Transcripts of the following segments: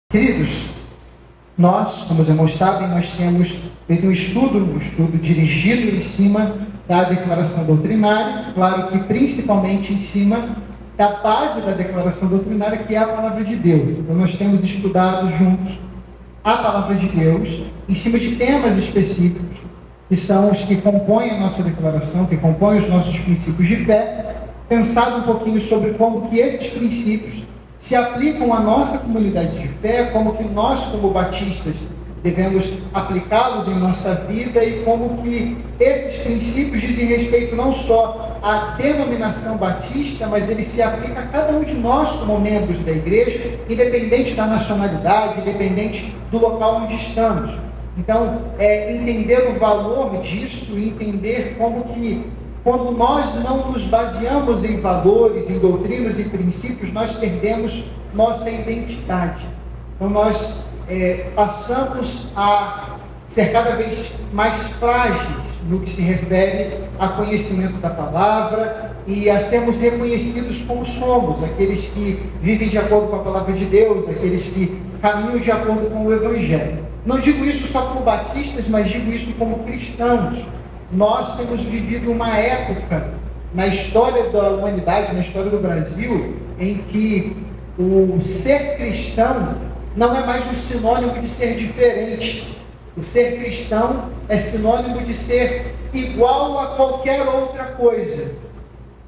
Queridos, nós, como os irmãos sabem, nós temos feito um estudo dirigido em cima da declaração doutrinária, claro que principalmente em cima da base da declaração doutrinária, que é a palavra de Deus. Então nós temos estudado juntos a palavra de Deus, em cima de temas específicos, que são os que compõem a nossa declaração, que compõem os nossos princípios de fé, pensado um pouquinho sobre como que esses princípios se aplicam à nossa comunidade de fé, como que nós, como batistas, devemos aplicá-los em nossa vida e como que esses princípios dizem respeito não só à denominação batista, mas ele se aplica a cada um de nós como membros da igreja, independente da nacionalidade, independente do local onde estamos. Então, entender o valor disso, entender como que quando nós não nos baseamos em valores, em doutrinas e princípios, nós perdemos nossa identidade. Então nós passamos a ser cada vez mais frágeis no que se refere a conhecimento da palavra e a sermos reconhecidos como somos, aqueles que vivem de acordo com a palavra de Deus, aqueles que caminham de acordo com o Evangelho. Não digo isso só como batistas, mas digo isso como cristãos. Nós temos vivido uma época na história da humanidade, na história do Brasil, em que o ser cristão não é mais um sinônimo de ser diferente. O ser cristão é sinônimo de ser igual a qualquer outra coisa.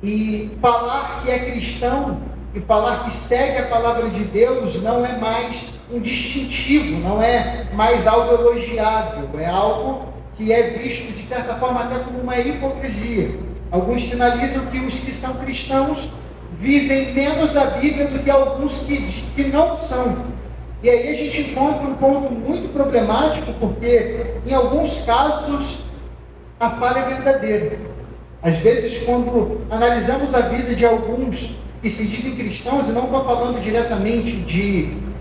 E falar que é cristão e falar que segue a palavra de Deus não é mais um distintivo, não é mais algo elogiável, é algo que é visto, de certa forma, até como uma hipocrisia. Alguns sinalizam que os que são cristãos vivem menos a Bíblia do que alguns que não são. E aí a gente encontra um ponto muito problemático, porque, em alguns casos, a falha é verdadeira. Às vezes, quando analisamos a vida de alguns que se dizem cristãos, e não estou falando diretamente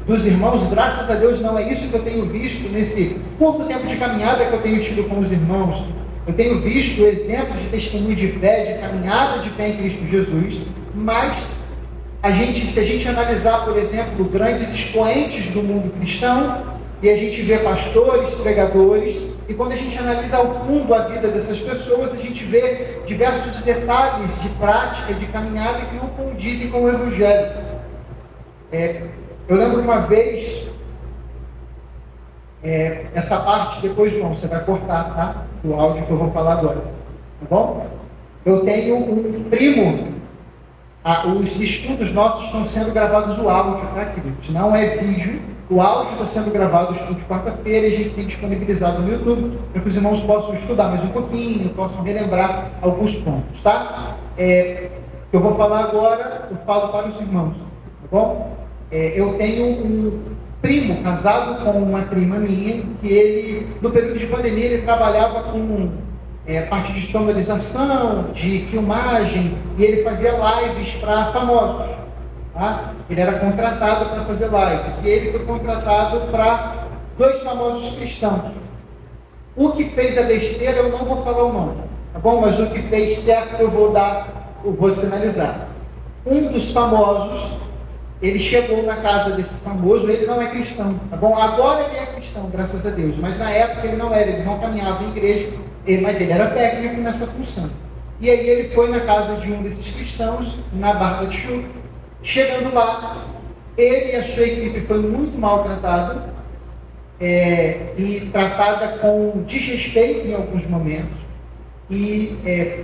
dos irmãos, graças a Deus não é isso que eu tenho visto nesse curto tempo de caminhada que eu tenho tido com os irmãos. Eu tenho visto exemplos de testemunho de fé, de caminhada de fé em Cristo Jesus, mas se a gente analisar, por exemplo, grandes expoentes do mundo cristão, e a gente vê pastores, pregadores, e quando a gente analisa ao fundo a vida dessas pessoas, a gente vê diversos detalhes de prática, de caminhada que não condizem com o Evangelho. Eu lembro uma vez, essa parte depois, João, você vai cortar, tá? Do áudio que eu vou falar agora, tá bom? Eu tenho um primo, os estudos nossos estão sendo gravados o áudio, tá, queridos? Não é vídeo, o áudio está sendo gravado, o estudo de quarta-feira, e a gente tem disponibilizado no YouTube, para que os irmãos possam estudar mais um pouquinho, possam relembrar alguns pontos, tá? Eu vou falar agora, eu falo para os irmãos, tá bom? Eu tenho um primo casado com uma prima minha, que ele, no período de pandemia, ele trabalhava com parte de sonorização, de filmagem, e ele fazia lives para famosos. Tá? Ele era contratado para fazer lives, e ele foi contratado para 2 famosos cristãos. O que fez a besteira, eu não vou falar o nome, tá bom? Mas o que fez certo, eu vou sinalizar. Um dos famosos, ele chegou na casa desse famoso, ele não é cristão, tá bom? Agora ele é cristão, graças a Deus, mas na época ele não era, ele não caminhava em igreja, mas ele era técnico nessa função. E aí ele foi na casa de um desses cristãos, na Barra da Tijuca. Chegando lá, ele e a sua equipe foi muito maltratada, e tratada com desrespeito em alguns momentos, e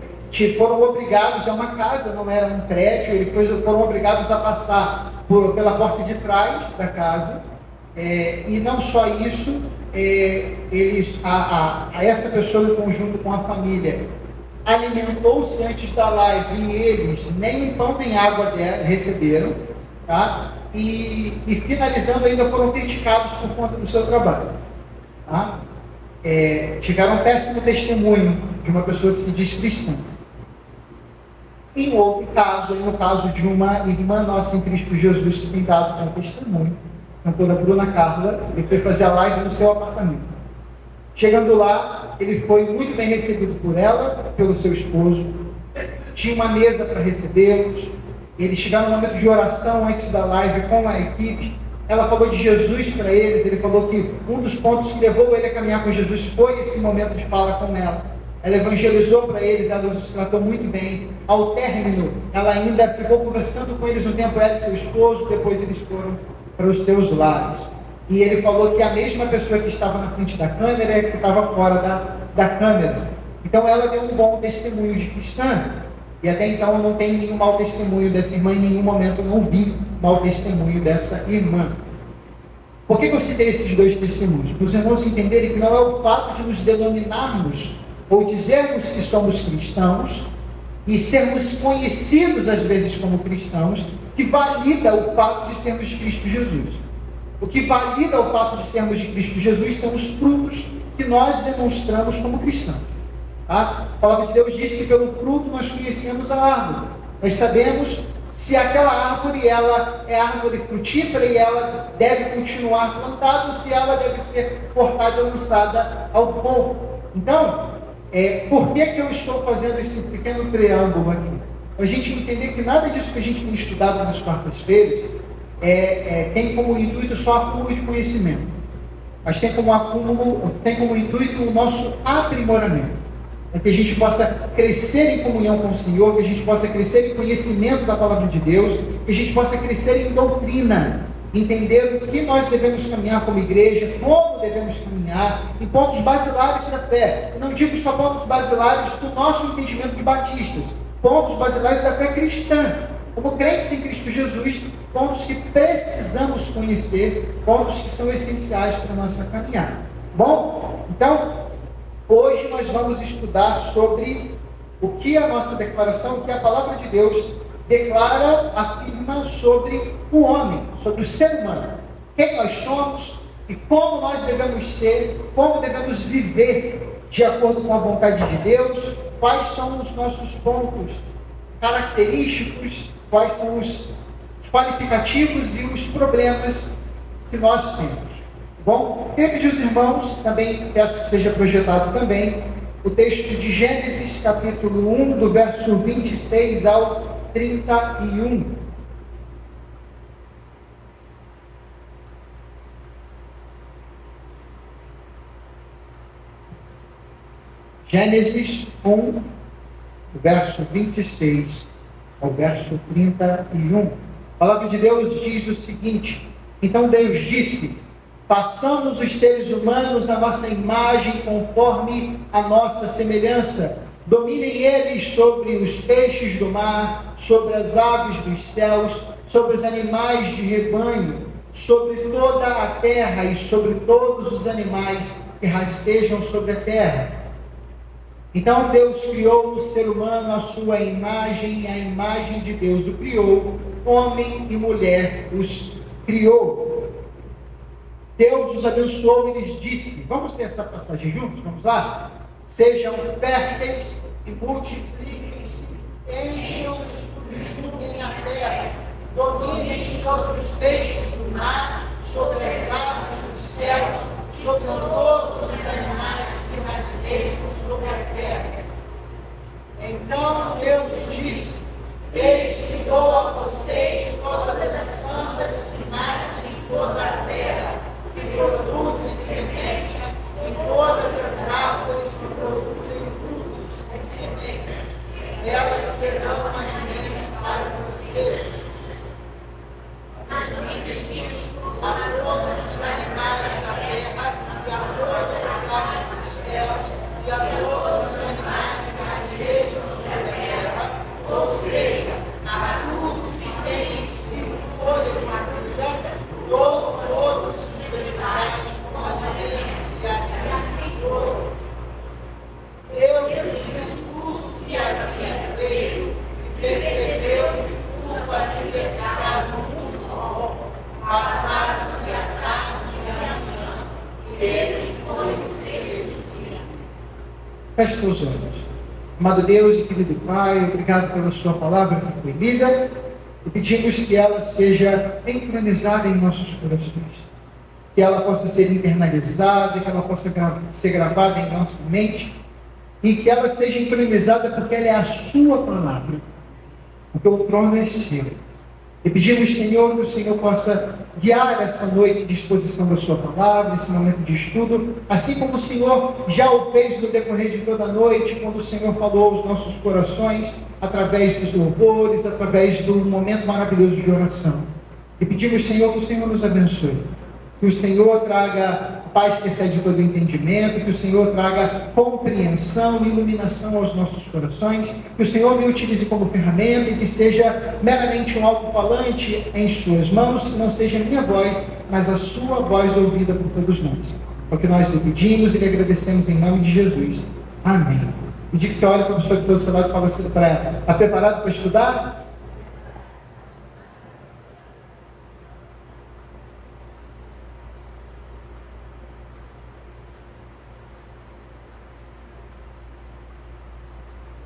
foram obrigados a uma casa, não era um prédio, foram obrigados a passar pela porta de trás da casa, e não só isso, essa pessoa em conjunto com a família alimentou-se antes da live, e eles nem um pão nem água receberam, tá? E finalizando ainda foram criticados por conta do seu trabalho, tá? Tiveram um péssimo testemunho de uma pessoa que se diz cristã. Em outro caso, no caso de uma irmã nossa em Cristo Jesus, que tem dado como testemunho, a cantora Bruna Carla, ele foi fazer a live no seu apartamento. Chegando lá, ele foi muito bem recebido por ela, pelo seu esposo, tinha uma mesa para recebê-los, eles chegaram no momento de oração antes da live com a equipe, ela falou de Jesus para eles, ele falou que um dos pontos que levou ele a caminhar com Jesus foi esse momento de fala com ela. Ela evangelizou para eles, ela os tratou muito bem. Ao término, ela ainda ficou conversando com eles um tempo, ela e seu esposo, depois eles foram para os seus lares. E ele falou que a mesma pessoa que estava na frente da câmera é que estava fora da câmera. Então ela deu um bom testemunho de cristã. E até então eu não tenho nenhum mau testemunho dessa irmã, em nenhum momento eu não vi mau testemunho dessa irmã. Por que eu citei esses dois testemunhos? Para os irmãos entenderem que não é o fato de nos denominarmos ou dizermos que somos cristãos e sermos conhecidos às vezes como cristãos, que valida o fato de sermos de Cristo Jesus. O que valida o fato de sermos de Cristo Jesus são os frutos que nós demonstramos como cristãos. Tá? A palavra de Deus diz que pelo fruto nós conhecemos a árvore. Nós sabemos se aquela árvore ela é árvore frutífera e ela deve continuar plantada, ou se ela deve ser cortada e lançada ao fogo. Então, por que eu estou fazendo esse pequeno preâmbulo aqui? Para a gente entender que nada disso que a gente tem estudado nas quartas-feiras tem como intuito só acúmulo de conhecimento, mas tem como intuito o nosso aprimoramento, para que a gente possa crescer em comunhão com o Senhor, que a gente possa crescer em conhecimento da palavra de Deus, que a gente possa crescer em doutrina, entender o que nós devemos caminhar como igreja, como devemos caminhar, em pontos basilares da fé. Eu não digo só pontos basilares do nosso entendimento de batistas, pontos basilares da fé cristã, como crentes em Cristo Jesus, pontos que precisamos conhecer, pontos que são essenciais para a nossa caminhada. Bom, então, hoje nós vamos estudar sobre o que a nossa declaração, o que a palavra de Deus declara, afirma sobre o homem, sobre o ser humano. Quem nós somos e como nós devemos ser, como devemos viver de acordo com a vontade de Deus, quais são os nossos pontos característicos, quais são os qualificativos e os problemas que nós temos. Bom, queria pedir aos irmãos, também peço que seja projetado também, o texto de Gênesis, capítulo 1, do verso 26 ao 31. Gênesis 1, verso 26 ao verso 31. A palavra de Deus diz o seguinte: então Deus disse: façamos os seres humanos a nossa imagem, conforme a nossa semelhança. Dominem eles sobre os peixes do mar, sobre as aves dos céus, sobre os animais de rebanho, sobre toda a terra e sobre todos os animais que rastejam sobre a terra. Então Deus criou o ser humano à sua imagem, a imagem de Deus o criou, homem e mulher os criou. Deus os abençoou e lhes disse, vamos ler essa passagem juntos? Vamos lá? Sejam férteis e multipliquem-se, encham e juntem a terra, dominem sobre os peixes do mar, sobre as aves dos céus, sobre todos os animais que rastejam sobre a terra. Então Deus disse: eis que dou a vocês todas as plantas que nascem em toda a terra, que produzem sementes, e todas as árvores que produzem frutos com sementes. Elas serão alimento para vocês. A todos os animais da terra, e a todas as aves dos céus, e a todos os animais que rastejam sobre a terra, ou seja, a tudo que tem em si folha de vida, dou todos os vegetais como alimento, e assim foi. Deus viu tudo que havia feito e percebeu que tudo havia ficado muito bom. Passaram-se a tarde e a manhã, e esse foi o sexto dia. Feche seus olhos. Amado Deus e querido Pai, obrigado pela sua palavra que foi lida, e pedimos que ela seja entronizada em nossos corações, que ela possa ser internalizada, que ela possa ser gravada em nossa mente, e que ela seja entronizada porque ela é a sua palavra, porque o trono é seu. E pedimos, Senhor, que o Senhor possa guiar essa noite de exposição da sua palavra, esse momento de estudo, assim como o Senhor já o fez no decorrer de toda a noite, quando o Senhor falou aos nossos corações, através dos louvores, através do momento maravilhoso de oração. E pedimos, Senhor, que o Senhor nos abençoe, que o Senhor traga paz que excede todo entendimento, que o Senhor traga compreensão e iluminação aos nossos corações, que o Senhor me utilize como ferramenta e que seja meramente um alto-falante em suas mãos, que não seja a minha voz, mas a sua voz ouvida por todos nós. É o que nós lhe pedimos e lhe agradecemos em nome de Jesus. Amém. Pedir que você olhe para a pessoa que está do seu lado e fala assim para ela: está preparado para estudar?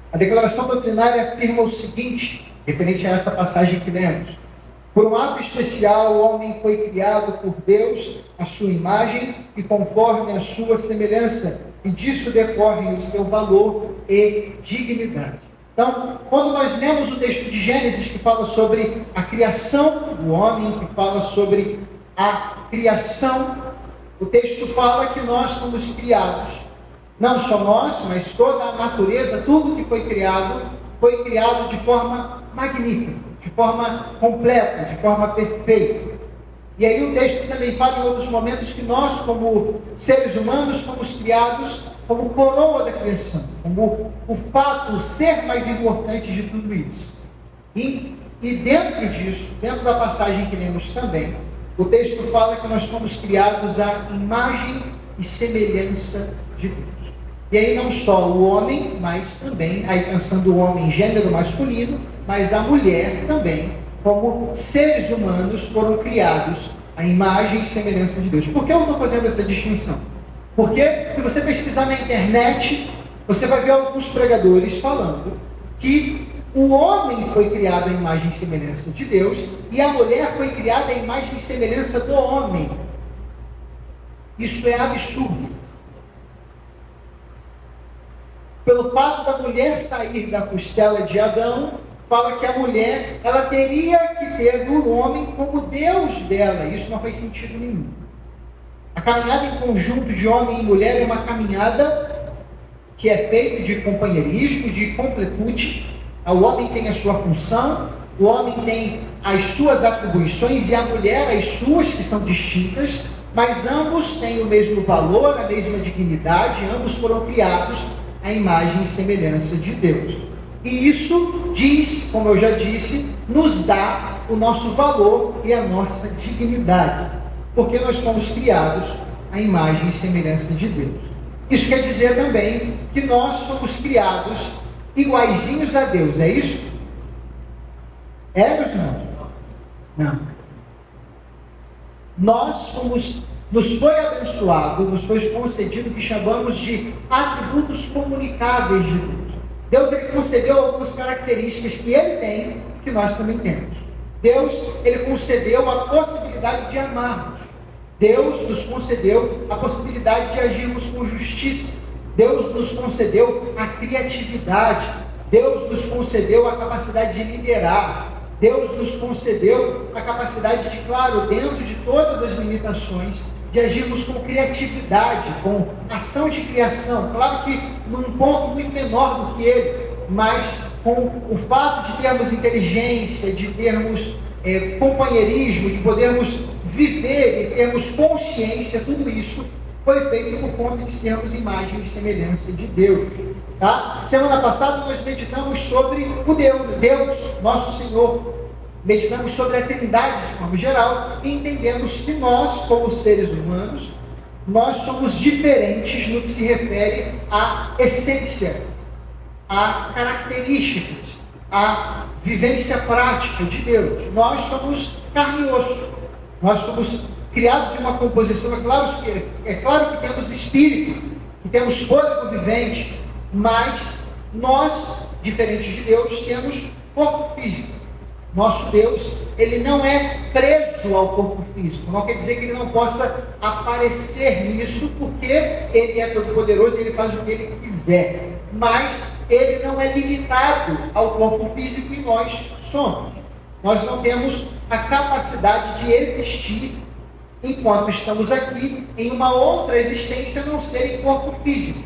A declaração doutrinária afirma o seguinte, referente a essa passagem que lemos: por um ato especial, o homem foi criado por Deus, à sua imagem e conforme a sua semelhança, e disso decorre o seu valor e dignidade. Então, quando nós lemos o texto de Gênesis, que fala sobre a criação do homem, que fala sobre a criação, o texto fala que nós fomos criados. Não só nós, mas toda a natureza, tudo que foi criado de forma magnífica, de forma completa, de forma perfeita. E aí o texto também fala em outros momentos que nós, como seres humanos, fomos criados como coroa da criação, como o fato, o ser mais importante de tudo isso. E dentro disso, dentro da passagem que lemos também, o texto fala que nós fomos criados à imagem e semelhança de Deus. E aí não só o homem, mas também, aí pensando o homem em gênero masculino, mas a mulher também, como seres humanos, foram criados à imagem e semelhança de Deus. Por que eu estou fazendo essa distinção? Porque se você pesquisar na internet, você vai ver alguns pregadores falando que o homem foi criado à imagem e semelhança de Deus e a mulher foi criada à imagem e semelhança do homem. Isso é absurdo. Pelo fato da mulher sair da costela de Adão, fala que a mulher, ela teria que ter o homem como Deus dela. Isso não faz sentido nenhum. A caminhada em conjunto de homem e mulher é uma caminhada que é feita de companheirismo, de completude. O homem tem a sua função, o homem tem as suas atribuições e a mulher as suas, que são distintas, mas ambos têm o mesmo valor, a mesma dignidade, ambos foram criados à imagem e semelhança de Deus. E isso diz, como eu já disse, nos dá o nosso valor e a nossa dignidade, porque nós fomos criados à imagem e semelhança de Deus. Isso quer dizer também que nós fomos criados iguaizinhos a Deus, é isso? É, meus irmãos? Não. Nos foi abençoado, nos foi concedido o que chamamos de atributos comunicáveis de Deus. Deus, ele concedeu algumas características que ele tem, que nós também temos. Deus, ele concedeu a possibilidade de amarmos. Deus nos concedeu a possibilidade de agirmos com justiça. Deus nos concedeu a criatividade. Deus nos concedeu a capacidade de liderar. Deus nos concedeu a capacidade de, claro, dentro de todas as limitações, de agirmos com criatividade, com ação de criação. Claro que num ponto muito menor do que ele, mas com o fato de termos inteligência, de termos companheirismo, de podermos viver e termos consciência, tudo isso foi feito por conta de sermos imagem e semelhança de Deus. Tá? Semana passada nós meditamos sobre o Deus, nosso Senhor. Meditamos sobre a Trindade de forma geral e entendemos que nós, como seres humanos, nós somos diferentes no que se refere à essência, a características, a vivência prática de Deus. Nós somos carne e osso. Nós somos criados de uma composição, é claro que temos espírito, que temos fôlego vivente, mas nós, diferentes de Deus, temos corpo físico. Nosso Deus, ele não é preso ao corpo físico. Não quer dizer que ele não possa aparecer nisso, porque ele é todo poderoso e ele faz o que ele quiser. Mas ele não é limitado ao corpo físico e nós somos. Nós não temos a capacidade de existir enquanto estamos aqui em uma outra existência a não ser em corpo físico.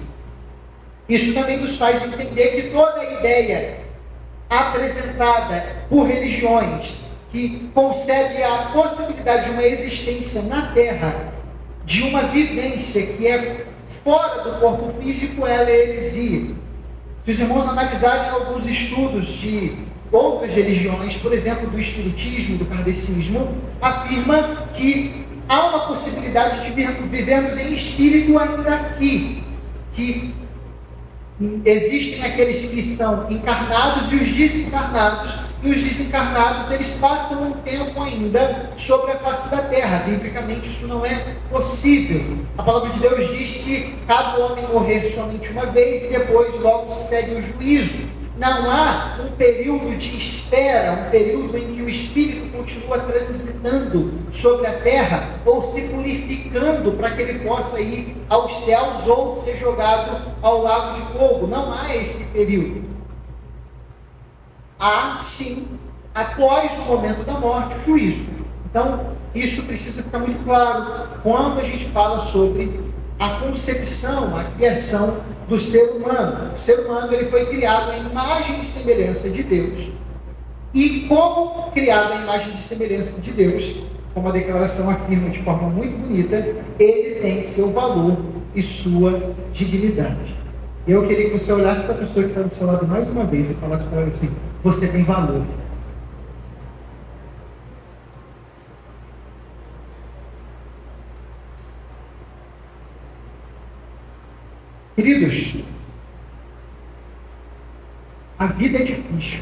Isso também nos faz entender que toda ideia apresentada por religiões que concebe a possibilidade de uma existência na Terra, de uma vivência que é fora do corpo físico, ela é heresia. Se os irmãos analisarem alguns estudos de outras religiões, por exemplo, do espiritismo, do kardecismo, afirma que há uma possibilidade de vivermos em espírito ainda aqui, que existem aqueles que são encarnados e os desencarnados, e os desencarnados, eles passam um tempo ainda sobre a face da terra. Biblicamente isso não é possível. A palavra de Deus diz que cada homem morrer somente uma vez e depois logo se segue o juízo. Não há um período de espera, um período em que o Espírito continua transitando sobre a terra ou se purificando para que ele possa ir aos céus ou ser jogado ao lago de fogo. Não há esse período. Há, sim, após o momento da morte, o juízo. Então, isso precisa ficar muito claro quando a gente fala sobre a concepção, a criação do ser humano. O ser humano ele foi criado em imagem e semelhança de Deus. E como criado em imagem e semelhança de Deus, como a declaração afirma de forma muito bonita, ele tem seu valor e sua dignidade. Eu queria que você olhasse para a pessoa que está do seu lado mais uma vez e falasse para ela assim: você tem valor. Queridos, a vida é difícil.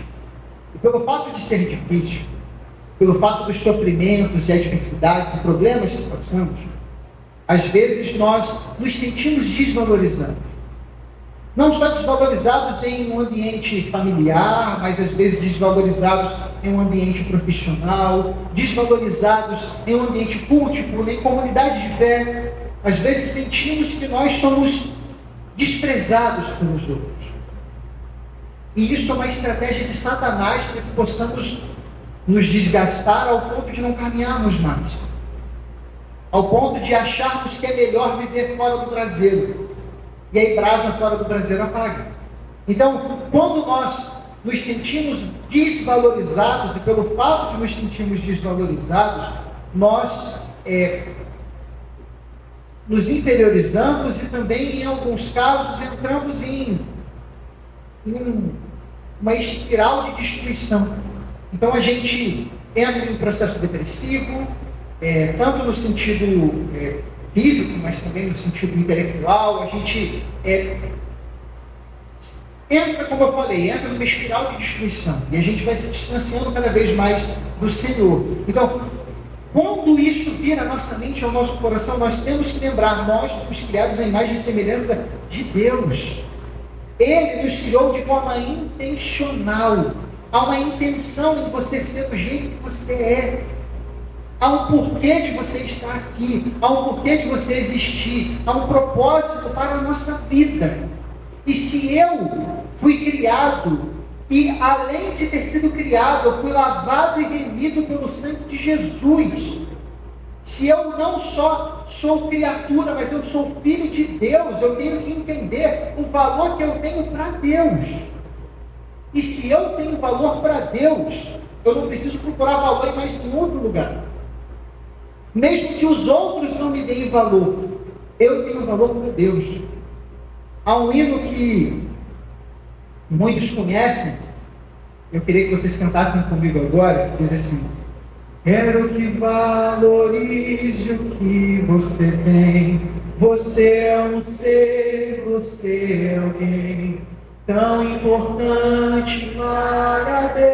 E pelo fato de ser difícil, pelo fato dos sofrimentos e adversidades e problemas que passamos, às vezes nós nos sentimos desvalorizados. Não só desvalorizados em um ambiente familiar, mas às vezes desvalorizados em um ambiente profissional, desvalorizados em um ambiente cultico, em comunidade de fé. Às vezes sentimos que nós somos desprezados pelos outros. E isso é uma estratégia de Satanás para que possamos nos desgastar ao ponto de não caminharmos mais. Ao ponto de acharmos que é melhor viver fora do braseiro. E aí brasa fora do braseiro apaga. Então, quando nós nos sentimos desvalorizados, e pelo fato de nos sentirmos desvalorizados, nós nos inferiorizamos e também, em alguns casos, entramos em uma espiral de destruição. Então a gente entra em um processo depressivo, tanto no sentido físico, mas também no sentido intelectual. A gente entra, como eu falei, entra numa espiral de destruição, e a gente vai se distanciando cada vez mais do Senhor. Então, quando isso vir à nossa mente, ao nosso coração, nós temos que lembrar, nós fomos criados à imagem e semelhança de Deus. Ele nos criou de forma intencional. Há uma intenção em você ser do jeito que você é. Há um porquê de você estar aqui. Há um porquê de você existir. Há um propósito para a nossa vida. E se eu fui criado, e além de ter sido criado, eu fui lavado e remido pelo sangue de Jesus. Se eu não só sou criatura, mas eu sou filho de Deus, eu tenho que entender o valor que eu tenho para Deus. E se eu tenho valor para Deus, eu não preciso procurar valor em mais nenhum outro lugar. Mesmo que os outros não me deem valor, eu tenho valor para Deus. Há um hino que muitos conhecem, eu queria que vocês cantassem comigo agora, diz assim: quero que valorize o que você tem. Você é um ser, você é alguém tão importante para Deus.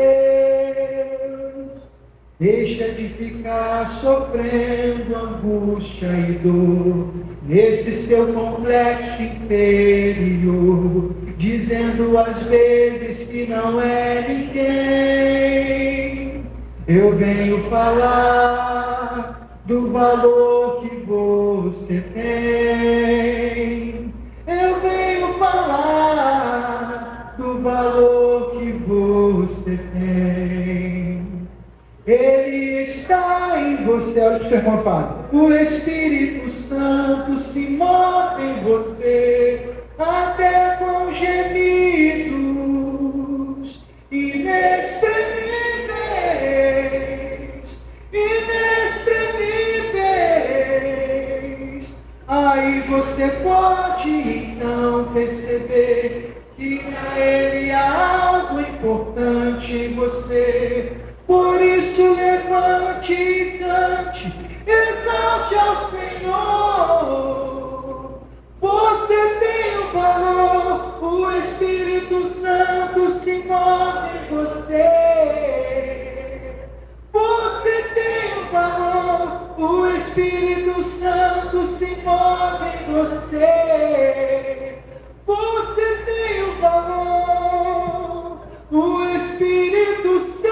Deixa de ficar sofrendo angústia e dor nesse seu complexo inferior, dizendo às vezes que não é ninguém. Eu venho falar do valor que você tem. Eu venho falar do valor que você tem. Ele está em você. Olha o que o seu irmão fala. O Espírito Santo se move em você, até com gemidos inexprimíveis, inexprimíveis. Aí você pode então perceber que para Ele há algo importante em você. Por isso levante e cante, exalte ao Senhor. Você tem o valor, o Espírito Santo se move em você. Você tem o valor, o Espírito Santo se move em você. Você tem o valor, o Espírito Santo,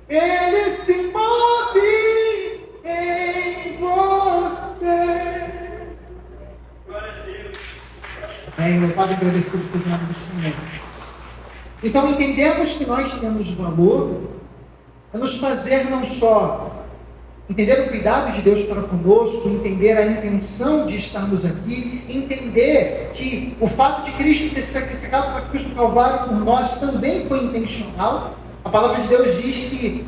ele se move em você. Glória a Deus. Bem, meu Pai, agradecido por seja do Senhor. Então, entendemos que nós temos valor, a nos fazer não só entender o cuidado de Deus para conosco, entender a intenção de estarmos aqui, entender que o fato de Cristo ter se sacrificado na cruz do Calvário por nós também foi intencional. A palavra de Deus diz que,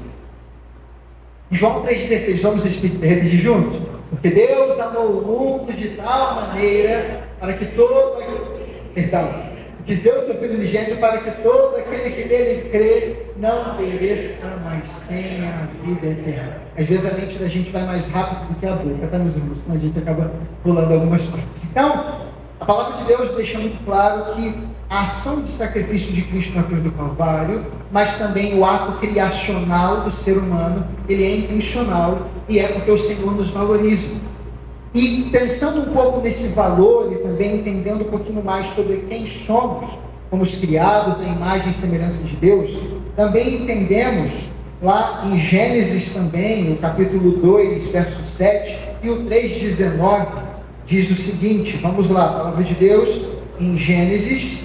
em João 3,16, vamos repetir juntos? Porque Deus amou o mundo de tal maneira para que todo... Perdão. Que Deus é o Filho unigênito para que todo aquele que nele crê não pereça, mas tenha a vida eterna. Às vezes a mente da gente vai mais rápido do que a boca, tá, meus irmãos? Senão a gente acaba pulando algumas partes. Então, a palavra de Deus deixa muito claro que a ação de sacrifício de Cristo na cruz do Calvário, mas também o ato criacional do ser humano, ele é intencional e é porque o Senhor nos valoriza. E pensando um pouco nesse valor e também entendendo um pouquinho mais sobre quem somos, fomos criados à imagem e semelhança de Deus, também entendemos lá em Gênesis também, o capítulo 2, verso 7 e o 3,19, diz o seguinte, vamos lá, a palavra de Deus em Gênesis,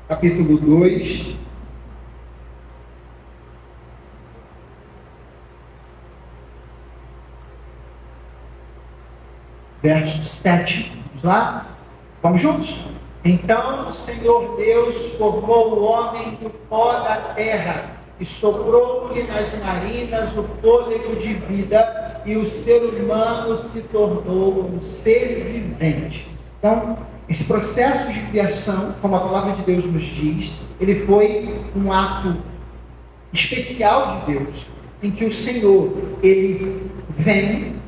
capítulo 2, verso 7, vamos lá? Vamos juntos? Então o Senhor Deus formou o homem do pó da terra e soprou-lhe nas narinas o fôlego de vida e o ser humano se tornou um ser vivente. Então, esse processo de criação, como a palavra de Deus nos diz, ele foi um ato especial de Deus, em que o Senhor, ele vem,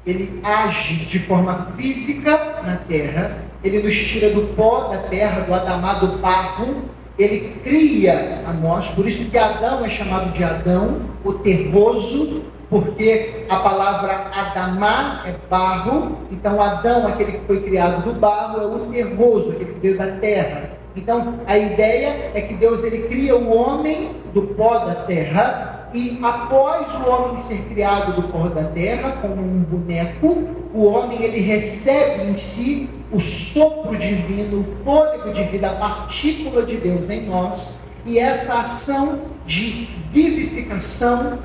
ele age de forma física na terra, ele nos tira do pó da terra, do Adamá, do barro, ele cria a nós, por isso que Adão é chamado de Adão, o terroso, porque a palavra Adamá é barro, então Adão, aquele que foi criado do barro, é o terroso, aquele que veio da terra. Então a ideia é que Deus ele cria o homem do pó da terra, e após o homem ser criado do pó da terra, como um boneco, o homem ele recebe em si o sopro divino, o fôlego de vida, a partícula de Deus em nós, e essa ação de vivificação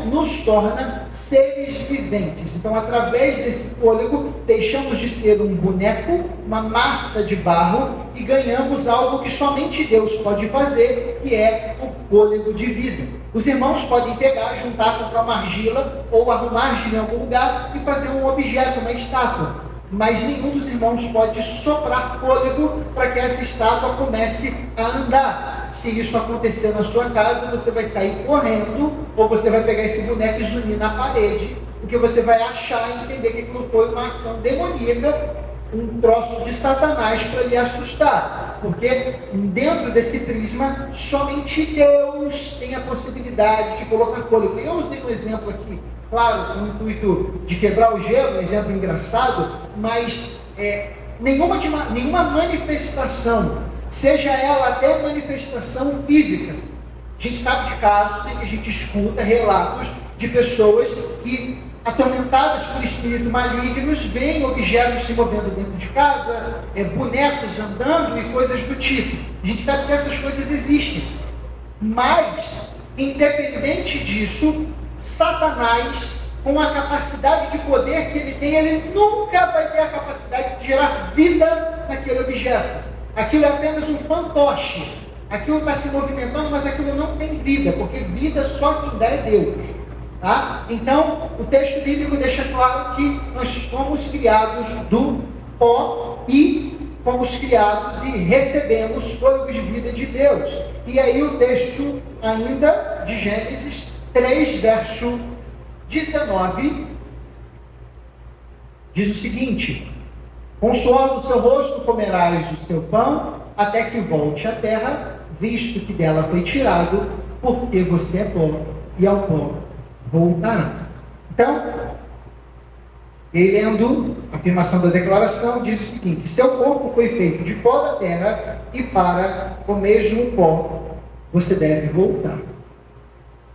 nos torna seres viventes. Então, através desse fôlego, deixamos de ser um boneco, uma massa de barro, e ganhamos algo que somente Deus pode fazer, que é o fôlego de vida. Os irmãos podem pegar, juntar, comprar uma argila, ou arrumar argila em algum lugar, e fazer um objeto, uma estátua. Mas nenhum dos irmãos pode soprar fôlego para que essa estátua comece a andar. Se isso acontecer na sua casa, você vai sair correndo, ou você vai pegar esse boneco e zunir na parede, porque você vai achar e entender que aquilo foi uma ação demoníaca, um troço de Satanás para lhe assustar. Porque dentro desse prisma, somente Deus tem a possibilidade de colocar fôlego. Eu usei um exemplo aqui, claro, com o intuito de quebrar o gelo, um exemplo engraçado, mas nenhuma manifestação, seja ela até manifestação física. A gente sabe de casos em que a gente escuta relatos de pessoas que, atormentadas por espíritos malignos, veem objetos se movendo dentro de casa, bonecos andando e coisas do tipo. A gente sabe que essas coisas existem. Mas, independente disso, Satanás, com a capacidade de poder que ele tem, ele nunca vai ter a capacidade de gerar vida naquele objeto. Aquilo é apenas um fantoche. Aquilo está se movimentando, mas aquilo não tem vida, porque vida só quem dá é Deus. Tá? Então, o texto bíblico deixa claro que nós somos criados do pó e fomos criados e recebemos fôlego de vida de Deus. E aí o texto ainda de Gênesis 3, verso 19, diz o seguinte: com o suor do seu rosto comerás o seu pão, até que volte à terra, visto que dela foi tirado, porque você é pó, e ao pó voltará. Então, e lendo a afirmação da declaração, diz o seguinte: seu corpo foi feito de pó da terra, e para o mesmo pó você deve voltar.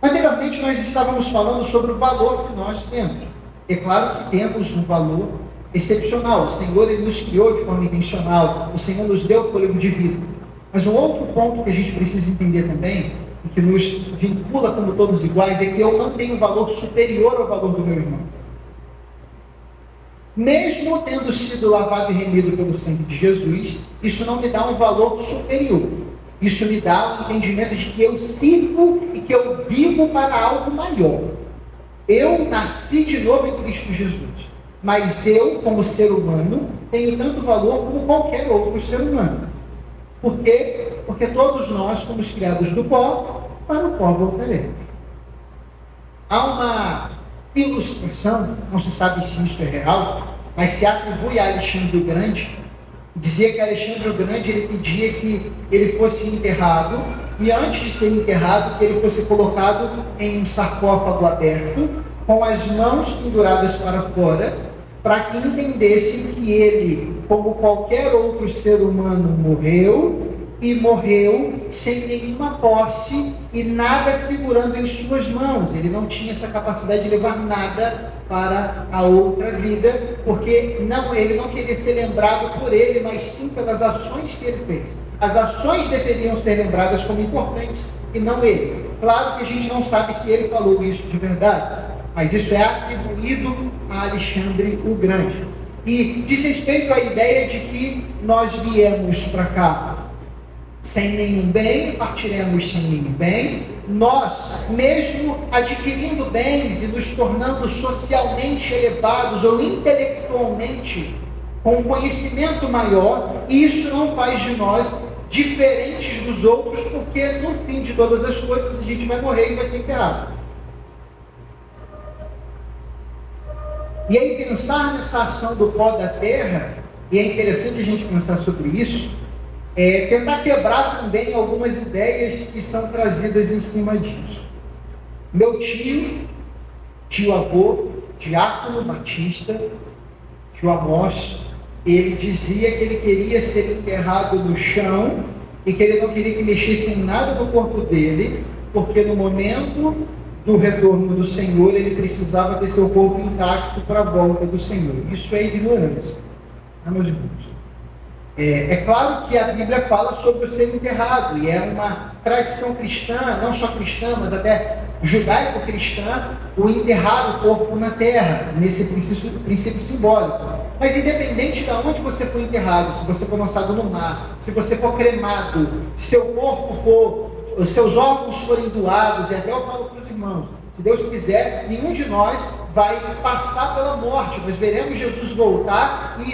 Anteriormente nós estávamos falando sobre o valor que nós temos. É claro que temos um valor excepcional. O Senhor ele nos criou de forma intencional. O Senhor nos deu fôlego de vida. Mas um outro ponto que a gente precisa entender também, e que nos vincula como todos iguais, é que eu não tenho valor superior ao valor do meu irmão. Mesmo tendo sido lavado e remido pelo sangue de Jesus, isso não me dá um valor superior. Isso me dá o entendimento de que eu sirvo e que eu vivo para algo maior. Eu nasci de novo em Cristo Jesus. Mas eu, como ser humano, tenho tanto valor como qualquer outro ser humano. Por quê? Porque todos nós fomos criados do pó, para o pó voltaremos. Há uma ilustração, não se sabe se isso é real, mas se atribui a Alexandre o Grande. Dizia que Alexandre o Grande ele pedia que ele fosse enterrado, e antes de ser enterrado, que ele fosse colocado em um sarcófago aberto, com as mãos penduradas para fora, para que entendessem que ele, como qualquer outro ser humano, morreu, e morreu sem nenhuma posse e nada segurando em suas mãos. Ele não tinha essa capacidade de levar nada para a outra vida, porque ele não queria ser lembrado por ele, mas sim pelas ações que ele fez. As ações deveriam ser lembradas como importantes e não ele. Claro que a gente não sabe se ele falou isso de verdade, mas isso é atribuído a Alexandre o Grande. E diz respeito à ideia de que nós viemos para cá sem nenhum bem, partiremos sem nenhum bem. Nós, mesmo adquirindo bens e nos tornando socialmente elevados ou intelectualmente com um conhecimento maior, isso não faz de nós diferentes dos outros, porque no fim de todas as coisas a gente vai morrer e vai ser enterrado. E aí pensar nessa ação do pó da terra, e é interessante a gente pensar sobre isso, tentar quebrar também algumas ideias que são trazidas em cima disso. Meu tio-avô, Diácono Batista, tio Amós, ele dizia que ele queria ser enterrado no chão e que ele não queria que mexessem nada no corpo dele, porque no momento do retorno do Senhor, ele precisava ter seu corpo intacto para a volta do Senhor. Isso é ignorância, meus irmãos. É claro que a Bíblia fala sobre o ser enterrado, e é uma tradição cristã, não só cristã, mas até judaico-cristã, o enterrar o corpo na terra, nesse princípio simbólico. Mas independente de onde você for enterrado, se você for lançado no mar, se você for cremado, se seu corpo for, os seus órgãos forem doados, e até eu falo para os irmãos, se Deus quiser, nenhum de nós vai passar pela morte. Nós veremos Jesus voltar e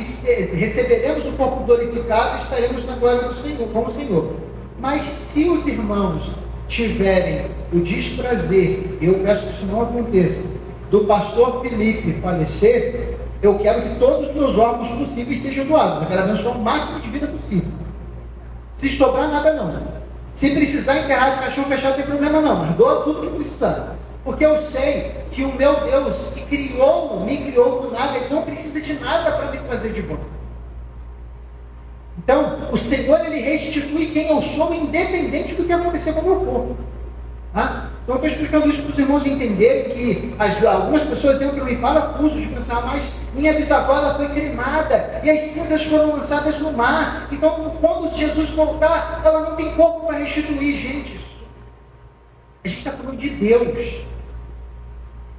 receberemos o corpo glorificado e estaremos na glória do Senhor, com o Senhor. Mas se os irmãos tiverem o desprazer, eu peço que isso não aconteça, do pastor Felipe falecer, eu quero que todos os meus órgãos possíveis sejam doados. Eu quero abençoar o máximo de vida possível. Se sobrar, nada não. Se precisar enterrar de caixão fechado, não tem problema não, mas doa tudo que precisar. Porque eu sei que o meu Deus, que me criou do nada, ele não precisa de nada para me trazer de volta. Então, o Senhor, ele restitui quem eu sou, independente do que acontecer com o meu corpo. Então eu estou explicando isso para os irmãos entenderem que algumas pessoas entram em parafuso de pensar, mas minha bisavó ela foi queimada e as cinzas foram lançadas no mar. Então quando Jesus voltar, ela não tem corpo para restituir. Gente, a gente está falando de Deus.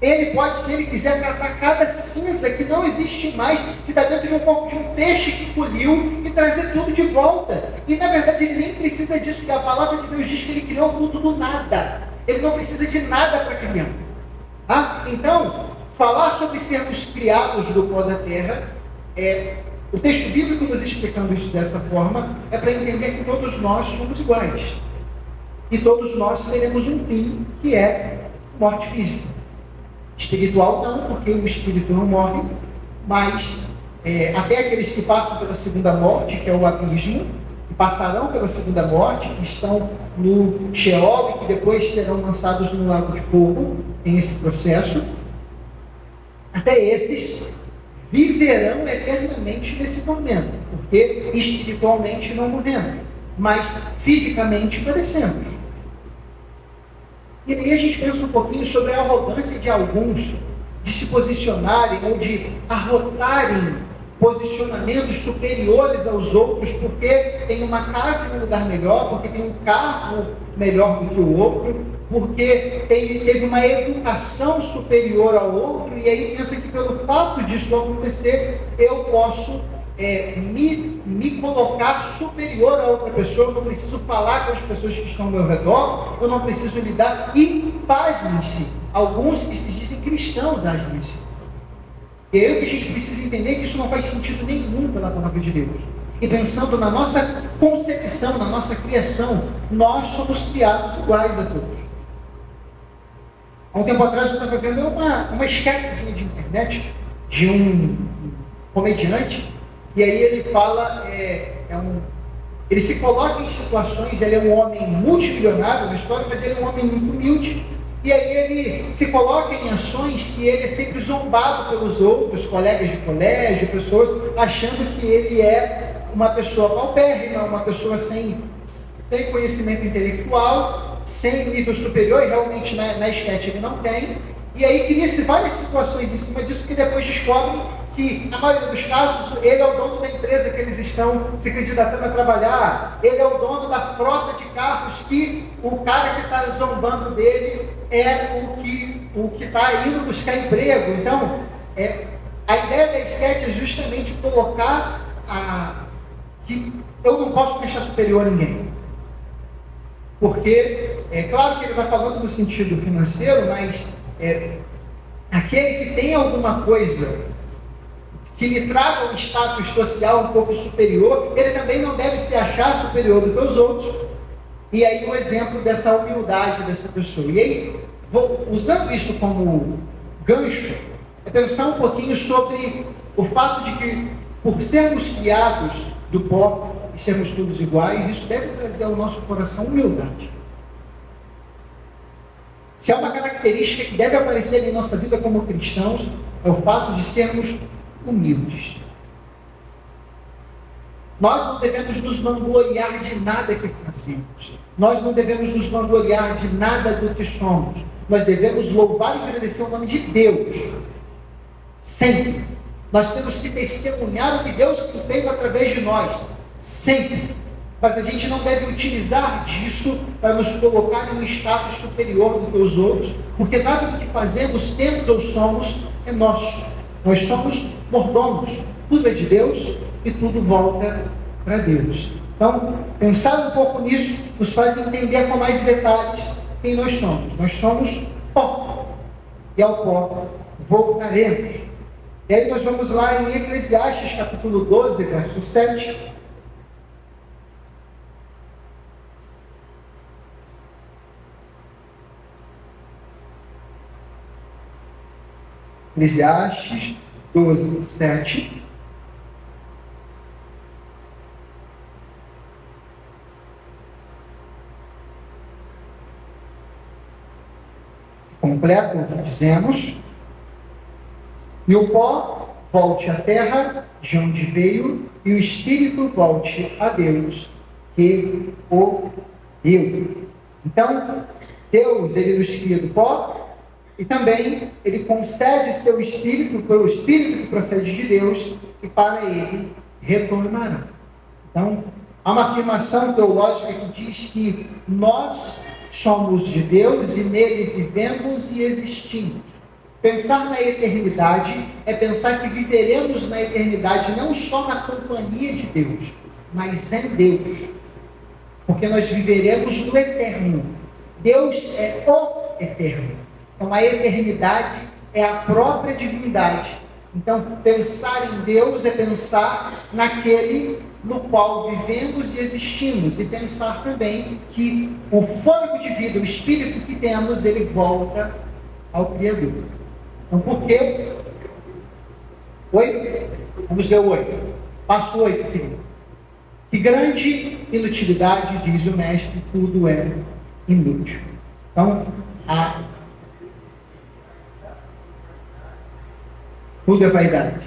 Ele pode, se ele quiser, tratar cada cinza que não existe mais, que está dentro de um corpo de um peixe que engoliu e trazer tudo de volta. E na verdade ele nem precisa disso, porque a palavra de Deus diz que ele criou tudo do nada. Ele não precisa de nada para criar. Então, falar sobre sermos criados do pó da terra, o texto bíblico nos explicando isso dessa forma, é para entender que todos nós somos iguais. E todos nós teremos um fim, que é morte física. Espiritual não, porque o espírito não morre, mas até aqueles que passam pela segunda morte, que é o abismo, que passarão pela segunda morte, que estão no Sheol e que depois serão lançados no lago de fogo, tem esse processo, até esses viverão eternamente nesse tormento, porque espiritualmente não morremos, mas fisicamente perecemos. E aí a gente pensa um pouquinho sobre a arrogância de alguns de se posicionarem ou de arrotarem posicionamentos superiores aos outros porque tem uma casa em um lugar melhor, porque tem um carro melhor do que o outro, porque teve uma educação superior ao outro, e aí pensa que pelo fato disso acontecer, eu posso me colocar superior a outra pessoa, eu não preciso falar com as pessoas que estão ao meu redor, eu não preciso lidar, e pasmem-se, alguns que se dizem cristãos agem assim. E aí o que a gente precisa entender é que isso não faz sentido nenhum pela palavra de Deus. E pensando na nossa concepção, na nossa criação, nós somos criados iguais a todos. Há um tempo atrás eu estava vendo uma esquetezinha de internet de um comediante, e aí ele fala, ele se coloca em situações, ele é um homem multimilionário na história, mas ele é um homem muito humilde, e aí ele se coloca em ações que ele é sempre zombado pelos outros, colegas de colégio, pessoas, achando que ele é uma pessoa paupérrima, uma pessoa sem conhecimento intelectual, sem nível superior, e realmente na esquete ele não tem, e aí cria-se várias situações em cima disso, porque depois descobrem que, na maioria dos casos, ele é o dono da empresa que eles estão se candidatando a trabalhar, ele é o dono da frota de carros que o cara que está zombando dele é o que está indo buscar emprego. Então, a ideia da esquete é justamente colocar que eu não posso deixar superior a ninguém. Porque, é claro que ele está falando no sentido financeiro, mas aquele que tem alguma coisa que lhe traga um status social um pouco superior, ele também não deve se achar superior do que os outros. E aí o exemplo dessa humildade dessa pessoa. E aí, usando isso como gancho, é pensar um pouquinho sobre o fato de que, por sermos criados do pó e sermos todos iguais, isso deve trazer ao nosso coração humildade. Se há uma característica que deve aparecer em nossa vida como cristãos, é o fato de sermos humildes. Nós não devemos nos vangloriar de nada que fazemos. Nós não devemos nos vangloriar de nada do que somos. Nós devemos louvar e agradecer o nome de Deus. Sempre. Nós temos que testemunhar o que Deus tem feito através de nós. Sempre. Mas a gente não deve utilizar disso para nos colocar em um status superior do que os outros, porque nada do que fazemos, temos ou somos é nosso. Nós somos mordomos. Tudo é de Deus e tudo volta para Deus. Então, pensar um pouco nisso nos faz entender com mais detalhes quem nós somos. Nós somos pó. E ao pó voltaremos. E aí nós vamos lá em Eclesiastes, capítulo 12, verso 7. Eclesiastes 12, 7. Completo o que dizemos. E o pó volte à terra, de onde veio, e o espírito volte a Deus, que o deu. Então, Deus, ele nos cria do pó e também ele concede seu Espírito, pelo Espírito que procede de Deus, e para ele retornará. Então, há uma afirmação teológica que diz que nós somos de Deus e nele vivemos e existimos. Pensar na eternidade é pensar que viveremos na eternidade não só na companhia de Deus, mas em Deus. Porque nós viveremos no eterno. Deus é o eterno. Então a eternidade é a própria divindade. Então pensar em Deus é pensar naquele no qual vivemos e existimos. E pensar também que o fôlego de vida, o espírito que temos, ele volta ao Criador. Então por quê? 8? Vamos ler o 8. Passo 8, querido. Que grande inutilidade, diz o mestre, tudo é inútil. Então, tudo é vaidade.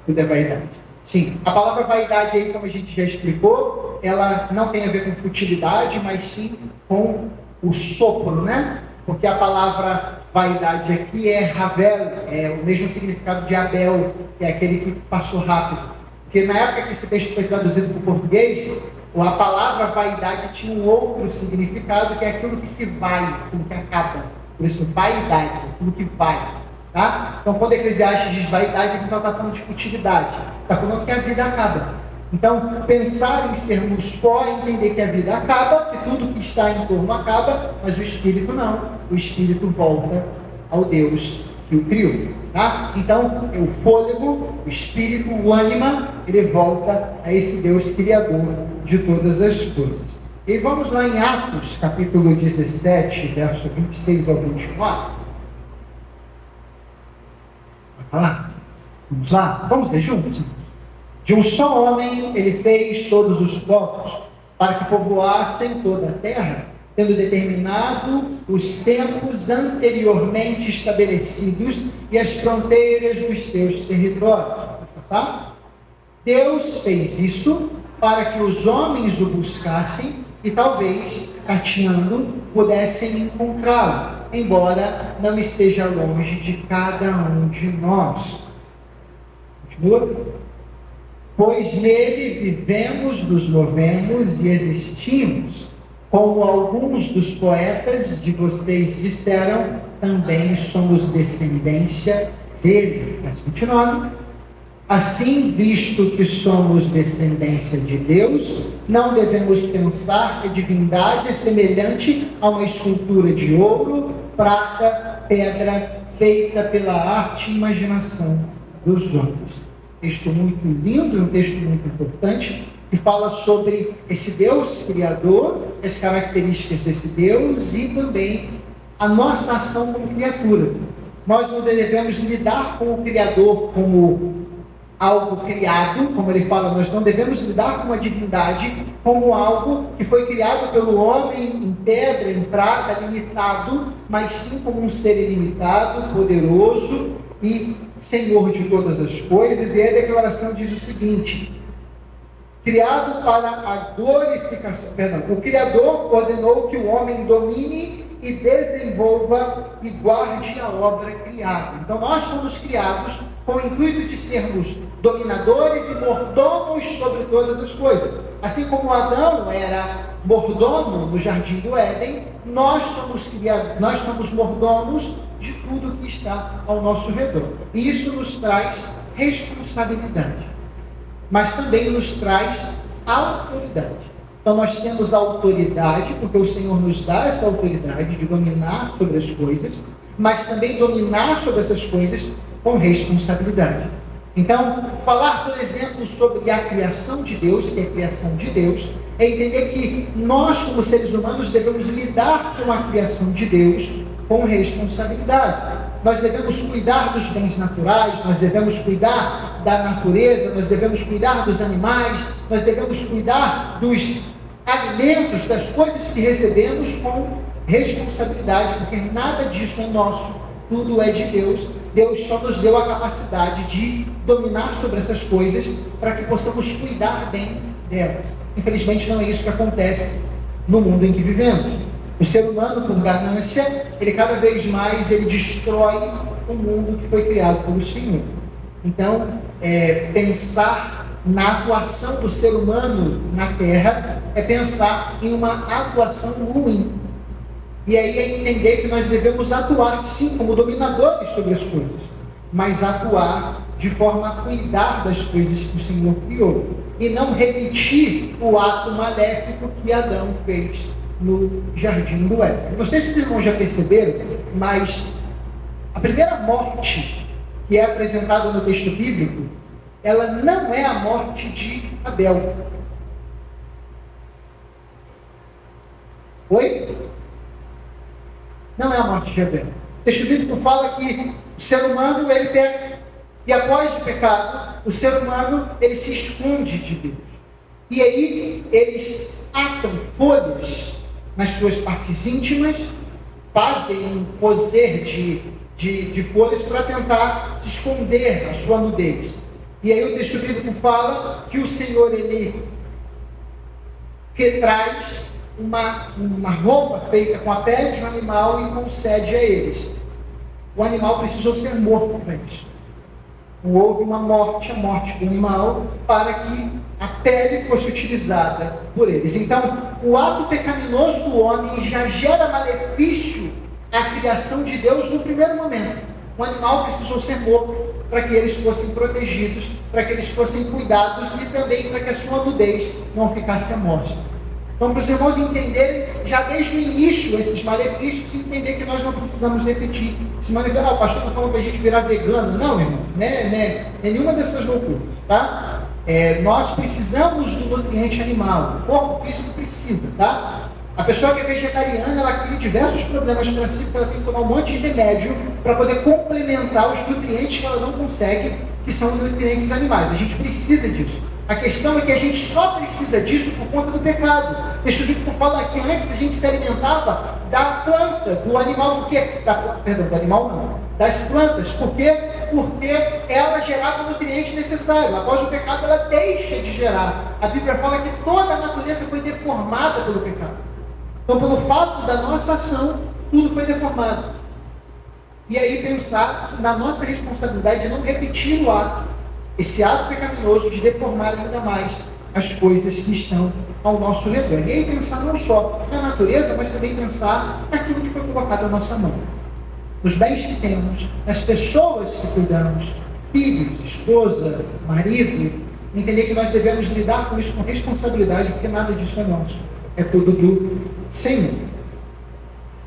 Tudo é vaidade. Sim, a palavra vaidade aí, como a gente já explicou, ela não tem a ver com futilidade, mas sim com o sopro, né? Porque a palavra vaidade aqui é Havel, é o mesmo significado de Abel, que é aquele que passou rápido. Porque na época que esse texto foi traduzido para o português, a palavra vaidade tinha um outro significado, que é aquilo que se vai, aquilo que acaba. Por isso, vaidade, aquilo que vai. Tá? Então, quando Eclesiastes diz vaidade, ele não está falando de futilidade, está falando que a vida acaba. Então, pensar em sermos pó é entender que a vida acaba, que tudo que está em torno acaba, mas o espírito não. O espírito volta ao Deus que o criou. Tá? Então, o fôlego, o espírito, o ânima, ele volta a esse Deus criador de todas as coisas. E vamos lá em Atos, capítulo 17, verso 26 ao 29. Vamos lá? Vamos ler juntos? De um só homem ele fez todos os povos, para que povoassem toda a terra, tendo determinado os tempos anteriormente estabelecidos e as fronteiras dos seus territórios. Pode passar? Deus fez isso para que os homens o buscassem e talvez, tateando, pudessem encontrá-lo, embora não esteja longe de cada um de nós. Continua. Pois nele vivemos, nos movemos e existimos. Como alguns dos poetas de vocês disseram, também somos descendência dele. Verso 29. Assim, visto que somos descendência de Deus, não devemos pensar que a divindade é semelhante a uma escultura de ouro, prata, pedra, feita pela arte e imaginação dos homens. Texto muito lindo, um texto muito importante, que fala sobre esse Deus criador, as características desse Deus e também a nossa ação como criatura. Nós não devemos lidar com o Criador como algo criado, como ele fala, nós não devemos lidar com a divindade como algo que foi criado pelo homem em pedra, em prata, limitado, mas sim como um ser ilimitado, poderoso e Senhor de todas as coisas. E a declaração diz o seguinte: criado para a glorificação, o Criador ordenou que o homem domine e desenvolva e guarde a obra criada. Então nós fomos criados com o intuito de sermos dominadores e mordomos sobre todas as coisas. Assim como Adão era mordomo no jardim do Éden, nós somos mordomos de tudo que está ao nosso redor. E isso nos traz responsabilidade, mas também nos traz autoridade. Então nós temos autoridade, porque o Senhor nos dá essa autoridade de dominar sobre as coisas, mas também dominar sobre essas coisas com responsabilidade. Então, falar, por exemplo, sobre a criação de Deus, que é a criação de Deus, é entender que nós, como seres humanos, devemos lidar com a criação de Deus com responsabilidade. Nós devemos cuidar dos bens naturais, nós devemos cuidar da natureza, nós devemos cuidar dos animais, nós devemos cuidar dos alimentos, das coisas que recebemos com responsabilidade, porque nada disso é nosso, tudo é de Deus. Deus só nos deu a capacidade de dominar sobre essas coisas para que possamos cuidar bem delas. Infelizmente não é isso que acontece no mundo em que vivemos. O ser humano, por ganância, ele cada vez mais ele destrói o mundo que foi criado pelo Senhor. Então, pensar na atuação do ser humano na Terra é pensar em uma atuação ruim. E aí é entender que nós devemos atuar, sim, como dominadores sobre as coisas, mas atuar de forma a cuidar das coisas que o Senhor criou. E não repetir o ato maléfico que Adão fez no jardim do Éden. Não sei se os irmãos já perceberam, mas a primeira morte que é apresentada no texto bíblico, ela não é a morte de Abel. Oi? Não é a morte de Abel. O texto bíblico fala que o ser humano, ele peca. E após o pecado, o ser humano, ele se esconde de Deus. E aí, eles atam folhas nas suas partes íntimas, fazem um coser de folhas para tentar esconder a sua nudez. E aí o texto bíblico fala que o Senhor, ele traz uma roupa feita com a pele de um animal e concede a eles. O animal precisou ser morto para isso. Houve uma morte, a morte do animal, para que a pele fosse utilizada por eles. Então, o ato pecaminoso do homem já gera malefício à criação de Deus no primeiro momento. O animal precisou ser morto para que eles fossem protegidos, para que eles fossem cuidados e também para que a sua nudez não ficasse à mostra. Então, para os irmãos entenderem, já desde o início, esses malefícios, entender que nós não precisamos repetir. Se manifestar, o pastor está falando para a gente virar vegano. Não, irmão, né? Nenhuma dessas loucuras, tá? Nós precisamos do nutriente animal, o corpo físico precisa, tá? A pessoa que é vegetariana, ela cria diversos problemas para si, porque ela tem que tomar um monte de remédio para poder complementar os nutrientes que ela não consegue, que são nutrientes animais. A gente precisa disso. A questão é que a gente só precisa disso por conta do pecado. O texto bíblico fala que antes a gente se alimentava da planta, do animal, do animal não, das plantas. Por quê? Porque ela gerava o nutriente necessário. Após o pecado, ela deixa de gerar. A Bíblia fala que toda a natureza foi deformada pelo pecado. Então, pelo fato da nossa ação, tudo foi deformado. E aí pensar na nossa responsabilidade de não repetir o ato, esse ato pecaminoso de deformar ainda mais as coisas que estão ao nosso redor. E aí pensar não só na natureza, mas também pensar naquilo que foi colocado à nossa mão. Nos bens que temos, nas pessoas que cuidamos, filhos, esposa, marido, entender que nós devemos lidar com isso com responsabilidade, porque nada disso é nosso. É tudo do Senhor.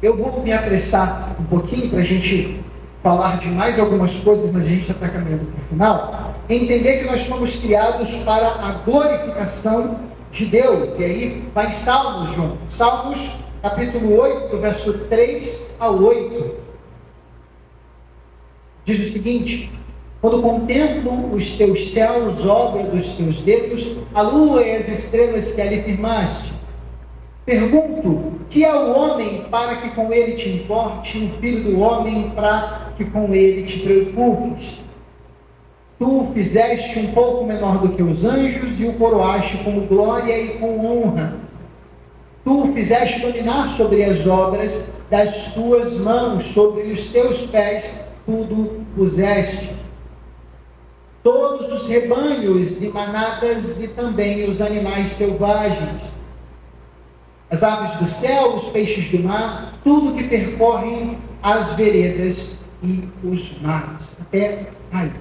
Eu vou me apressar um pouquinho para a gente falar de mais algumas coisas, mas a gente já está caminhando para o final. Entender que nós fomos criados para a glorificação de Deus. E aí vai em Salmos, João. Salmos, capítulo 8, do verso 3 ao 8. Diz o seguinte: quando contemplo os teus céus, obra dos teus dedos, a lua e as estrelas que ali firmaste, pergunto, que é o homem para que com ele te importe, o filho do homem para que com ele te preocupes? Tu o fizeste um pouco menor do que os anjos e o coroaste com glória e com honra. Tu o fizeste dominar sobre as obras das tuas mãos, sobre os teus pés tudo puseste. Todos os rebanhos e manadas e também os animais selvagens, as aves do céu, os peixes do mar, tudo que percorrem as veredas e os mares. Até aí.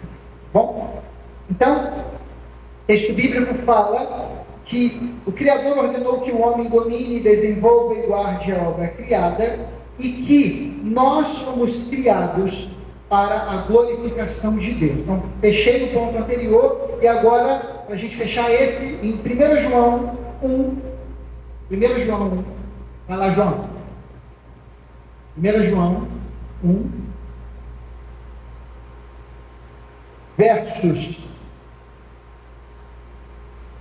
Bom, então, o texto bíblico fala que o Criador ordenou que o homem domine, desenvolva e guarde a obra criada, e que nós fomos criados para a glorificação de Deus. Então, fechei o ponto anterior, e agora, para a gente fechar esse, em 1 João 1, 1 João 1, vai lá, João. 1 João 1, versos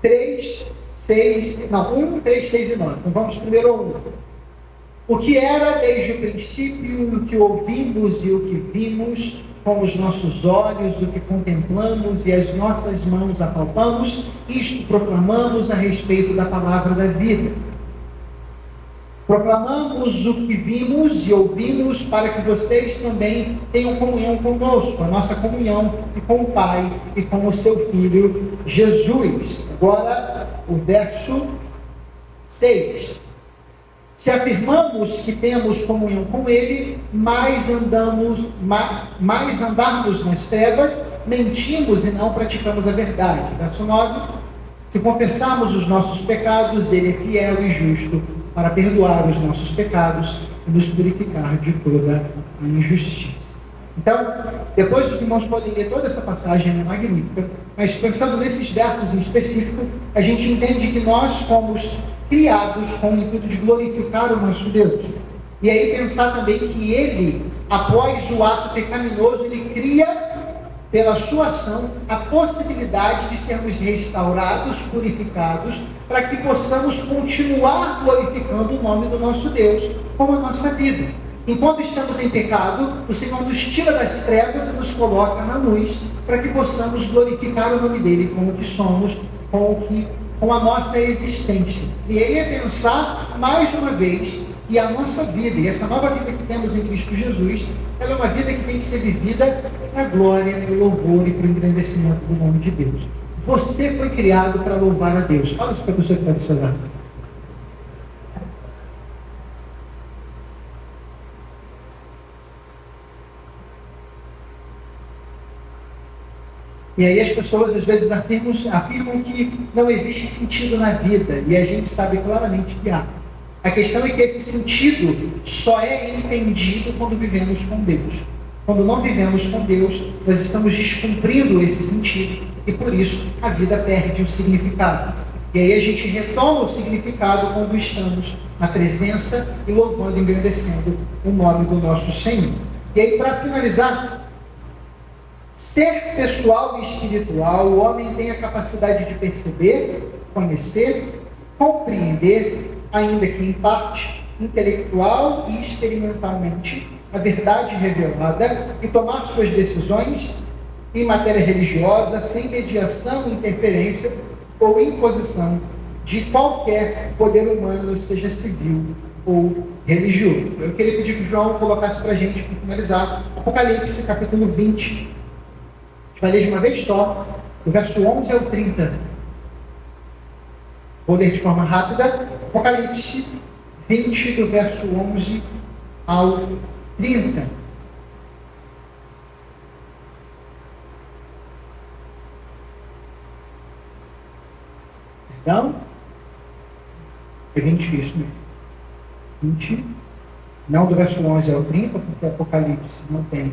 3, 6, não, 1, 3, 6 e 9. Então vamos primeiro ao 1. O que era desde o princípio, o que ouvimos e o que vimos com os nossos olhos, o que contemplamos e as nossas mãos apalpamos, isto proclamamos a respeito da palavra da vida. Proclamamos o que vimos e ouvimos para que vocês também tenham comunhão conosco, a nossa comunhão e com o Pai e com o seu Filho Jesus. Agora, o verso 6. Se afirmamos que temos comunhão com Ele, mais andarmos nas trevas, mentimos e não praticamos a verdade. Verso 9. Se confessarmos os nossos pecados, Ele é fiel e justo para perdoar os nossos pecados e nos purificar de toda a injustiça. Então, depois os irmãos podem ler toda essa passagem, é magnífica, mas pensando nesses versos em específico, a gente entende que nós fomos criados com o intuito de glorificar o nosso Deus. E aí pensar também que Ele, após o ato pecaminoso, Ele cria, pela sua ação, a possibilidade de sermos restaurados, purificados, para que possamos continuar glorificando o nome do nosso Deus com a nossa vida. Enquanto estamos em pecado, o Senhor nos tira das trevas e nos coloca na luz, para que possamos glorificar o nome dEle com o que somos, com a nossa existência. E aí é pensar, mais uma vez, que a nossa vida, e essa nova vida que temos em Cristo Jesus, ela é uma vida que tem que ser vivida para a glória, para o louvor e para o engrandecimento do nome de Deus. Você foi criado para louvar a Deus. Fala isso para a pessoa que está do seu lado. E aí as pessoas às vezes afirmam que não existe sentido na vida, e a gente sabe claramente que há. A questão é que esse sentido só é entendido quando vivemos com Deus. Quando não vivemos com Deus, nós estamos descumprindo esse sentido, e por isso a vida perde o significado. E aí a gente retoma o significado quando estamos na presença e louvando e engrandecendo o nome do nosso Senhor. E aí, para finalizar, ser pessoal e espiritual, o homem tem a capacidade de perceber, conhecer, compreender, ainda que em parte, intelectual e experimentalmente, a verdade revelada e tomar suas decisões em matéria religiosa sem mediação, interferência ou imposição de qualquer poder humano, seja civil ou religioso. Eu queria pedir que o João colocasse para a gente, para finalizar, Apocalipse capítulo 20. A gente vai ler de uma vez só, do verso 11 ao 30. Vou ler de forma rápida. Apocalipse 20, do verso 11 ao 30. Perdão? É 20, isso mesmo. 20, não do verso 11 ao 30, porque Apocalipse não tem,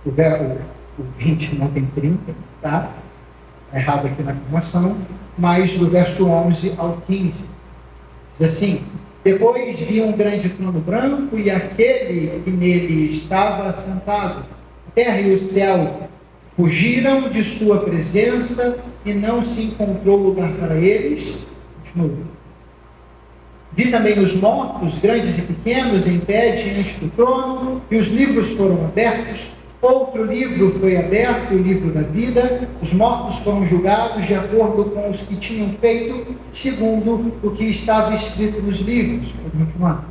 o 20 não tem 30, tá? É errado aqui na afirmação, mas do verso 11 ao 15. Diz assim: depois vi um grande trono branco e aquele que nele estava assentado. A terra e o céu fugiram de sua presença e não se encontrou lugar para eles. Continua. Vi também os mortos, grandes e pequenos, em pé diante do trono, e os livros foram abertos. Outro livro foi aberto, o livro da vida. Os mortos foram julgados de acordo com os que tinham feito, segundo o que estava escrito nos livros. Vou continuar.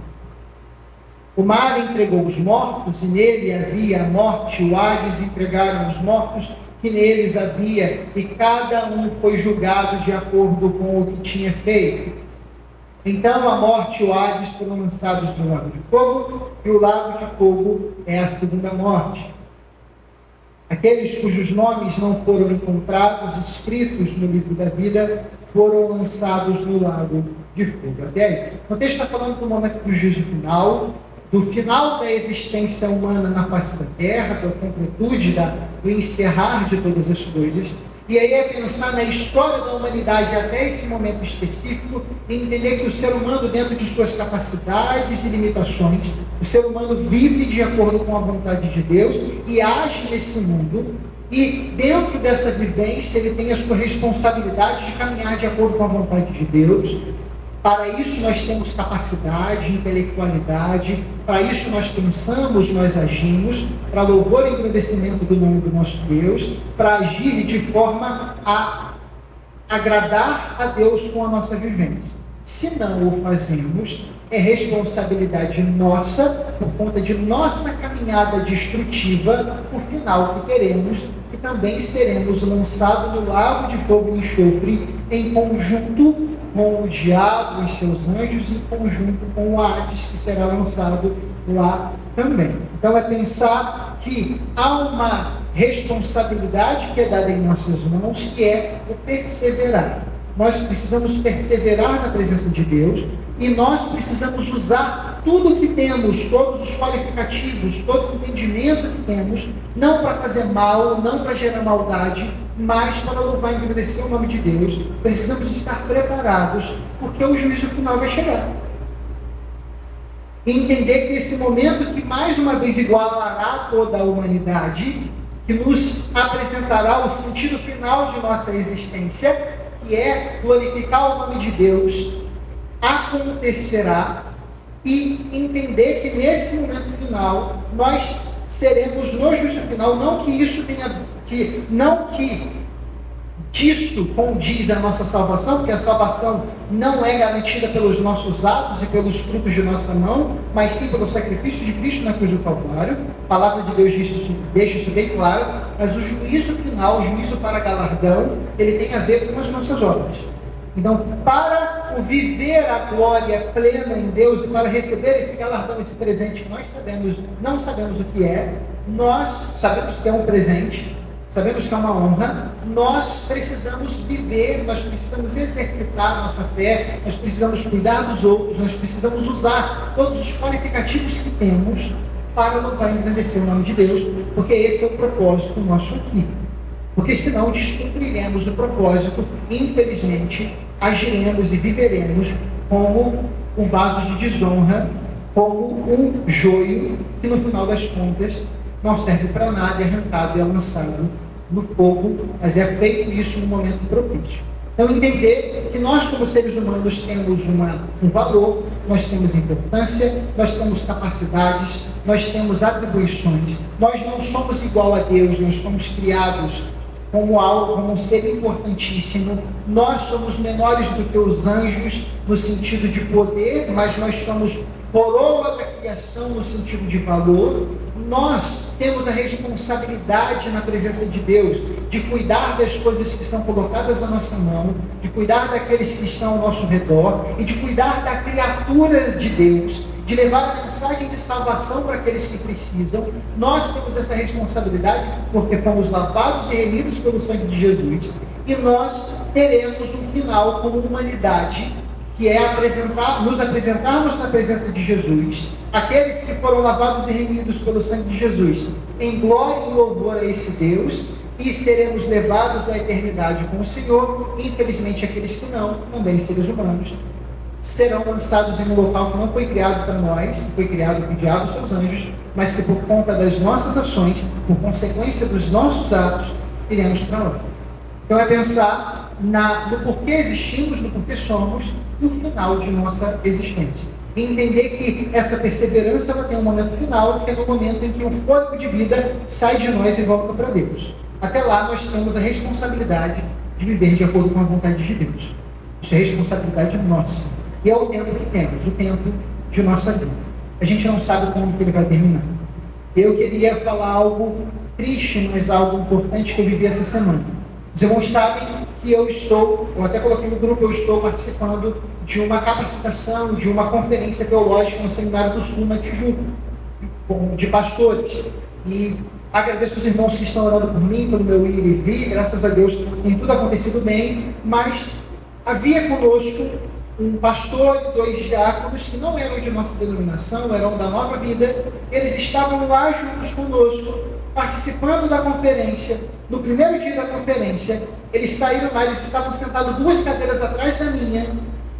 O mar entregou os mortos, e nele havia a morte. O Hades entregaram os mortos, que neles havia, e cada um foi julgado de acordo com o que tinha feito. Então a morte e o Hades foram lançados no lago de fogo, e o lago de fogo é a segunda morte. Aqueles cujos nomes não foram encontrados, escritos no livro da vida, foram lançados no lago de fogo. Ok? O texto está falando do momento do juízo final, do final da existência humana na face da terra, da completude, do encerrar de todas as coisas. E aí é pensar na história da humanidade até esse momento específico e entender que o ser humano, dentro de suas capacidades e limitações, o ser humano vive de acordo com a vontade de Deus e age nesse mundo. E dentro dessa vivência ele tem a sua responsabilidade de caminhar de acordo com a vontade de Deus. Para isso nós temos capacidade, intelectualidade, para isso nós pensamos, nós agimos, para louvor e engrandecimento do nome do nosso Deus, para agir de forma a agradar a Deus com a nossa vivência. Se não o fazemos, é responsabilidade nossa, por conta de nossa caminhada destrutiva, o final que teremos, que também seremos lançados no lago de fogo e enxofre, em conjunto com o diabo e seus anjos, em conjunto com o Hades, que será lançado lá também. Então é pensar que há uma responsabilidade que é dada em nossas mãos, que é o perseverar. Nós precisamos perseverar na presença de Deus e nós precisamos usar tudo o que temos, todos os qualificativos, todo o entendimento que temos, não para fazer mal, não para gerar maldade, mas para louvar e engrandecer o nome de Deus. Precisamos estar preparados, porque o juízo final vai chegar. E entender que esse momento que mais uma vez igualará toda a humanidade, que nos apresentará o sentido final de nossa existência, que é glorificar o nome de Deus, acontecerá, e entender que nesse momento final nós seremos no juízo final, não que isso tenha, não que disso condiz a nossa salvação, porque a salvação não é garantida pelos nossos atos e pelos frutos de nossa mão, mas sim pelo sacrifício de Cristo na cruz do Calvário. A palavra de Deus deixa isso bem claro, mas o juízo final, o juízo para galardão, ele tem a ver com as nossas obras. Então, para o viver a glória plena em Deus e para receber esse galardão, esse presente que nós não sabemos o que é, nós sabemos que é um presente, sabemos que é uma honra, nós precisamos viver, nós precisamos exercitar a nossa fé, nós precisamos cuidar dos outros, nós precisamos usar todos os qualificativos que temos para louvar e engrandecer o nome de Deus, porque esse é o propósito nosso aqui. Porque senão descumpriremos o propósito e, infelizmente, agiremos e viveremos como um vaso de desonra, como um joio que, no final das contas, não serve para nada, é arrancado e é lançado no fogo, mas é feito isso no momento propício. Então, entender que nós, como seres humanos, temos um valor, nós temos importância, nós temos capacidades, nós temos atribuições, nós não somos igual a Deus, nós fomos criados como algo, como um ser importantíssimo. Nós somos menores do que os anjos no sentido de poder, mas nós somos coroa da criação no sentido de valor. Nós temos a responsabilidade na presença de Deus de cuidar das coisas que estão colocadas na nossa mão, de cuidar daqueles que estão ao nosso redor e de cuidar da criatura de Deus, de levar a mensagem de salvação para aqueles que precisam. Nós temos essa responsabilidade porque fomos lavados e remidos pelo sangue de Jesus, e nós teremos um final como humanidade, que é nos apresentarmos na presença de Jesus, aqueles que foram lavados e remidos pelo sangue de Jesus, em glória e louvor a esse Deus, e seremos levados à eternidade com o Senhor. Infelizmente, aqueles que não, também seres humanos, serão lançados em um local que não foi criado para nós, que foi criado para o diabo e seus anjos, mas que por conta das nossas ações, por consequência dos nossos atos, iremos para lá. Então é pensar no porquê existimos, no porquê somos, no final de nossa existência. E entender que essa perseverança ela tem um momento final, que é no momento em que o fôlego de vida sai de nós e volta para Deus. Até lá nós temos a responsabilidade de viver de acordo com a vontade de Deus. Isso é responsabilidade nossa. E é o tempo que temos, o tempo de nossa vida. A gente não sabe como que ele vai terminar. Eu queria falar algo triste, mas algo importante que eu vivi essa semana. Os irmãos sabem que eu até coloquei no grupo, eu estou participando de uma capacitação, de uma conferência teológica no Seminário do Sul, na Tijuca, de pastores. E agradeço os irmãos que estão orando por mim, pelo meu ir e vir, graças a Deus tem tudo acontecido bem, mas havia conosco um pastor e 2 diáconos que não eram de nossa denominação, eram da Nova Vida. Eles estavam lá juntos conosco, participando da conferência. No primeiro dia da conferência, eles saíram lá, eles estavam sentados 2 cadeiras atrás da minha.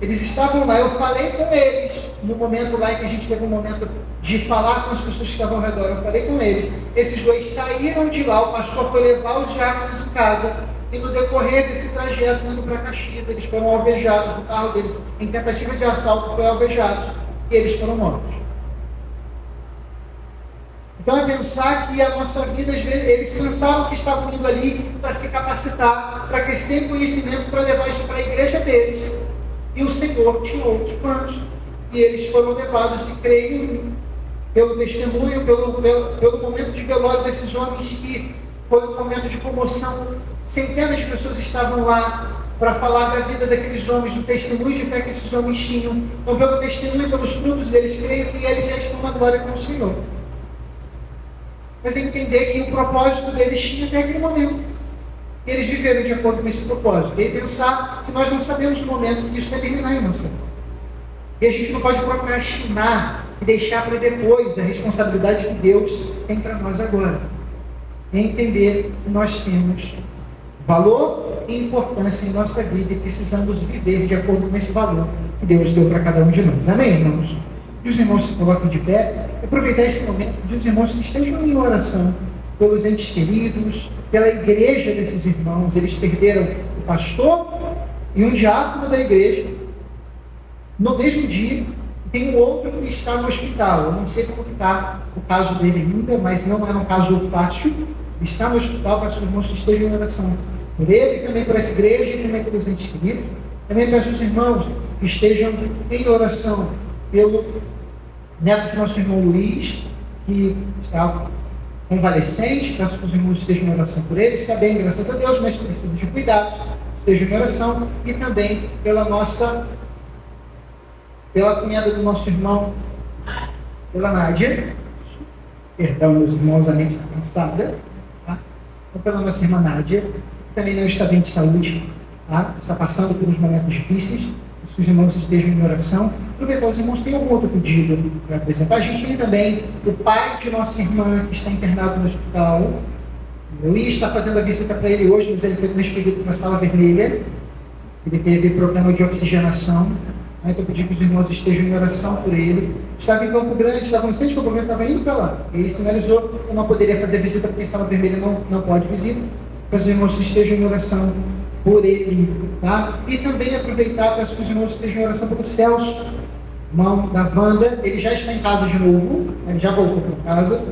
Eles estavam lá, eu falei com eles, no momento lá em que a gente teve um momento de falar com as pessoas que estavam ao redor, eu falei com eles. Esses 2 saíram de lá, o pastor foi levar os diáconos em casa, e no decorrer desse trajeto, indo para Caxias, eles foram alvejados, o carro deles, em tentativa de assalto, foi alvejado, e eles foram mortos. Então é pensar que a nossa vida, às vezes, eles pensaram que estavam indo ali para se capacitar, para crescer em conhecimento, para levar isso para a igreja deles. E o Senhor tinha outros planos. E eles foram levados, e creio, pelo testemunho, pelo momento de velório desses homens, que foi um momento de comoção. Centenas de pessoas estavam lá para falar da vida daqueles homens, do testemunho de fé que esses homens tinham. Então, pelo testemunho e pelos frutos deles, creio que eles já estão na glória com o Senhor. Mas é entender que o propósito deles tinha até aquele momento. E eles viveram de acordo com esse propósito. E pensar que nós não sabemos o momento que isso vai terminar em nossa vida. E a gente não pode procrastinar e deixar para depois a responsabilidade que Deus tem para nós agora. É entender que nós temos valor e importância em nossa vida e precisamos viver de acordo com esse valor que Deus deu para cada um de nós. Amém, irmãos? E os irmãos se coloquem de pé, aproveitar esse momento de os irmãos que estejam em oração pelos entes queridos, pela igreja desses irmãos. Eles perderam o pastor e um diácono da igreja no mesmo dia. Tem um outro que está no hospital. Eu não sei como está o caso dele ainda, mas não é um caso fácil. Está no hospital, para os irmãos que estejam em oração por ele, também por essa igreja e também pelos entes queridos. Também peço aos irmãos que estejam em oração pelo neto de nosso irmão Luiz, que está convalescente. Peço que os irmãos estejam em oração por ele. Está bem, graças a Deus, mas precisa de cuidado. Estejam em oração. E também pela cunhada do nosso irmão, pela Nádia. Perdão, meus irmãos, a mente está cansada. Tá? Então, pela nossa irmã Nádia, que também não está bem de saúde, tá? Está passando por uns momentos difíceis. Que os irmãos estejam em oração. Aproveitar, os irmãos têm algum outro pedido para apresentar. A gente tem também o pai de nossa irmã, que está internado no hospital. Eu ia estar fazendo a visita para ele hoje, mas ele foi transferido para a sala vermelha. Ele teve problema de oxigenação. Então eu pedi que os irmãos estejam em oração por ele. Estava em Campo Grande, estava no centro, que o governo estava indo para lá. E ele sinalizou que eu não poderia fazer visita, porque a sala vermelha não pode visita. Para os irmãos estejam em oração por ele. Tá? E também aproveitar para que os irmãos estejam em oração pelo Celso, irmão da Wanda. Ele já está em casa de novo, ele já voltou para casa.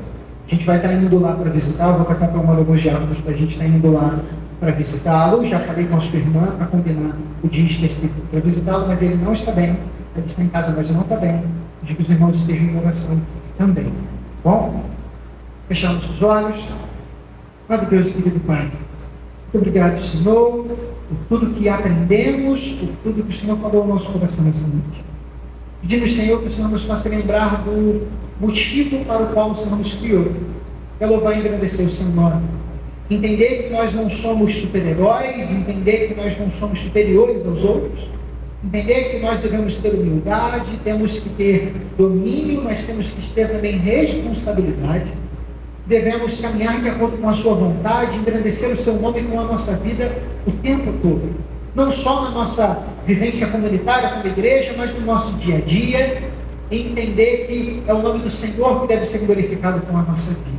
A gente vai estar indo lá para visitar. Eu vou estar acompanhando alguns diálogos para a gente estar indo lá para visitá-lo. Já falei com a sua irmã para combinar o dia específico para visitá-lo, mas ele não está bem. Ele está em casa, mas não está bem. Digo que os irmãos estejam em oração também. Bom, fechamos os olhos. Amado Deus e querido Pai, muito obrigado, Senhor, por tudo que aprendemos, por tudo que o Senhor falou ao nosso coração nessa noite. Pedimos, Senhor, que o Senhor nos faça lembrar do motivo para o qual o Senhor nos criou. É louvar e agradecer o seu nome. Entender que nós não somos super-heróis, entender que nós não somos superiores aos outros, entender que nós devemos ter humildade, temos que ter domínio, mas temos que ter também responsabilidade. Devemos caminhar de acordo com a sua vontade, engrandecer o seu nome com a nossa vida o tempo todo. Não só na nossa vivência comunitária como igreja, mas no nosso dia a dia, entender que é o nome do Senhor que deve ser glorificado com a nossa vida.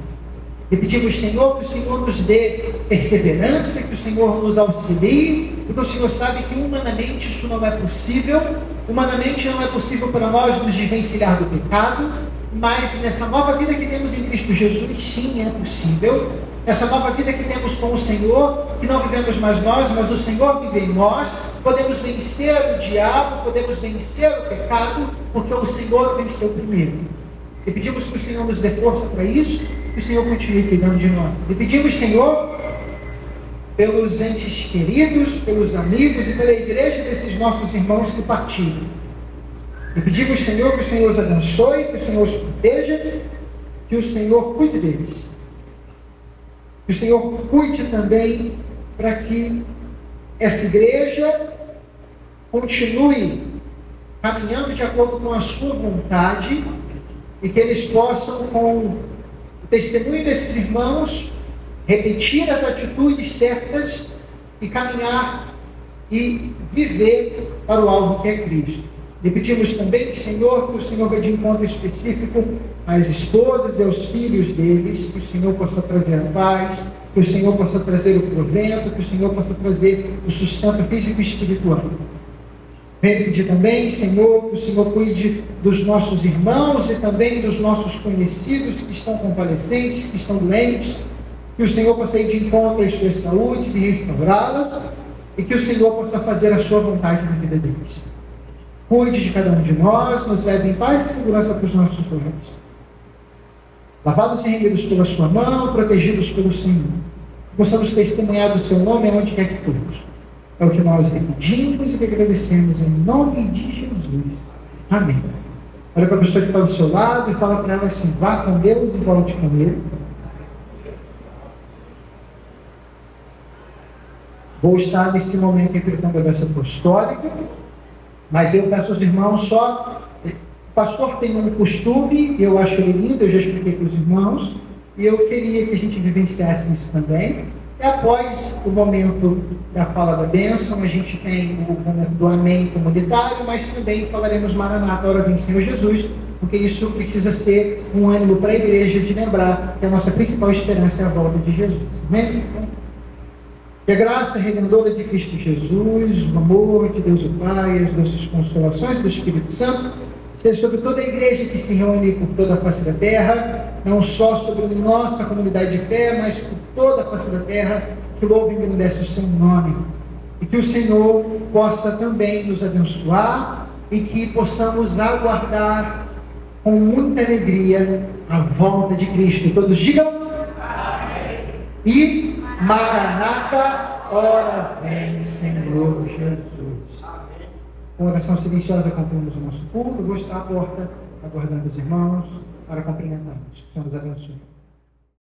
E pedimos, Senhor, que o Senhor nos dê perseverança, que o Senhor nos auxilie, porque o Senhor sabe que humanamente isso não é possível. Humanamente não é possível para nós nos desvencilhar do pecado, mas nessa nova vida que temos em Cristo Jesus, sim, é possível. Essa nova vida que temos com o Senhor, que não vivemos mais nós, mas o Senhor vive em nós, podemos vencer o diabo, podemos vencer o pecado, porque o Senhor venceu primeiro. E pedimos que o Senhor nos dê força para isso, que o Senhor continue cuidando de nós. E pedimos, Senhor, pelos entes queridos, pelos amigos e pela igreja desses nossos irmãos que partiram. E pedimos, Senhor, que o Senhor os abençoe, que o Senhor os proteja, que o Senhor cuide deles. Que o Senhor cuide também para que essa igreja continue caminhando de acordo com a sua vontade e que eles possam, com o testemunho desses irmãos, repetir as atitudes certas e caminhar e viver para o alvo que é Cristo. E pedimos também, Senhor, que o Senhor vá de encontro específico às esposas e aos filhos deles, que o Senhor possa trazer a paz, que o Senhor possa trazer o provento, que o Senhor possa trazer o sustento físico e espiritual. Venho pedir também, Senhor, que o Senhor cuide dos nossos irmãos e também dos nossos conhecidos que estão convalescentes, que estão doentes, que o Senhor possa ir de encontro às suas saúdes e restaurá-las, e que o Senhor possa fazer a sua vontade na vida deles. Cuide de cada um de nós, nos leve em paz e segurança para os nossos lares. Lavados e remidos pela sua mão, protegidos pelo Senhor. Possamos testemunhar do seu nome aonde quer que formos. É o que nós lhe pedimos e lhe agradecemos em nome de Jesus. Amém. Olha para a pessoa que está do seu lado e fala para ela assim: vá com Deus e volte com Ele. Vou estar nesse momento interpretando a bênção apostólica, mas eu peço aos irmãos só. O pastor tem um costume, eu acho ele lindo, eu já expliquei para os irmãos, e eu queria que a gente vivenciasse isso também. E após o momento da fala da bênção, a gente tem o momento do amém comunitário, mas também falaremos Maranata, ora vem Senhor Jesus, porque isso precisa ser um ânimo para a igreja de lembrar que a nossa principal esperança é a volta de Jesus. Amém? Que a graça redentora de Cristo Jesus, o amor de Deus o Pai, as doces consolações do Espírito Santo, seja sobre toda a igreja que se reúne por toda a face da terra, não só sobre a nossa comunidade de fé, mas por toda a face da terra, que louve e engrandece o seu nome. E que o Senhor possa também nos abençoar e que possamos aguardar com muita alegria a volta de Cristo. Todos digam amém. E Maranata, ora vem Senhor Jesus. Com oração silenciosa, concluímos o nosso culto. Eu vou estar à porta, aguardando os irmãos, para cumprimentarmos. Que o Senhor nos abençoe.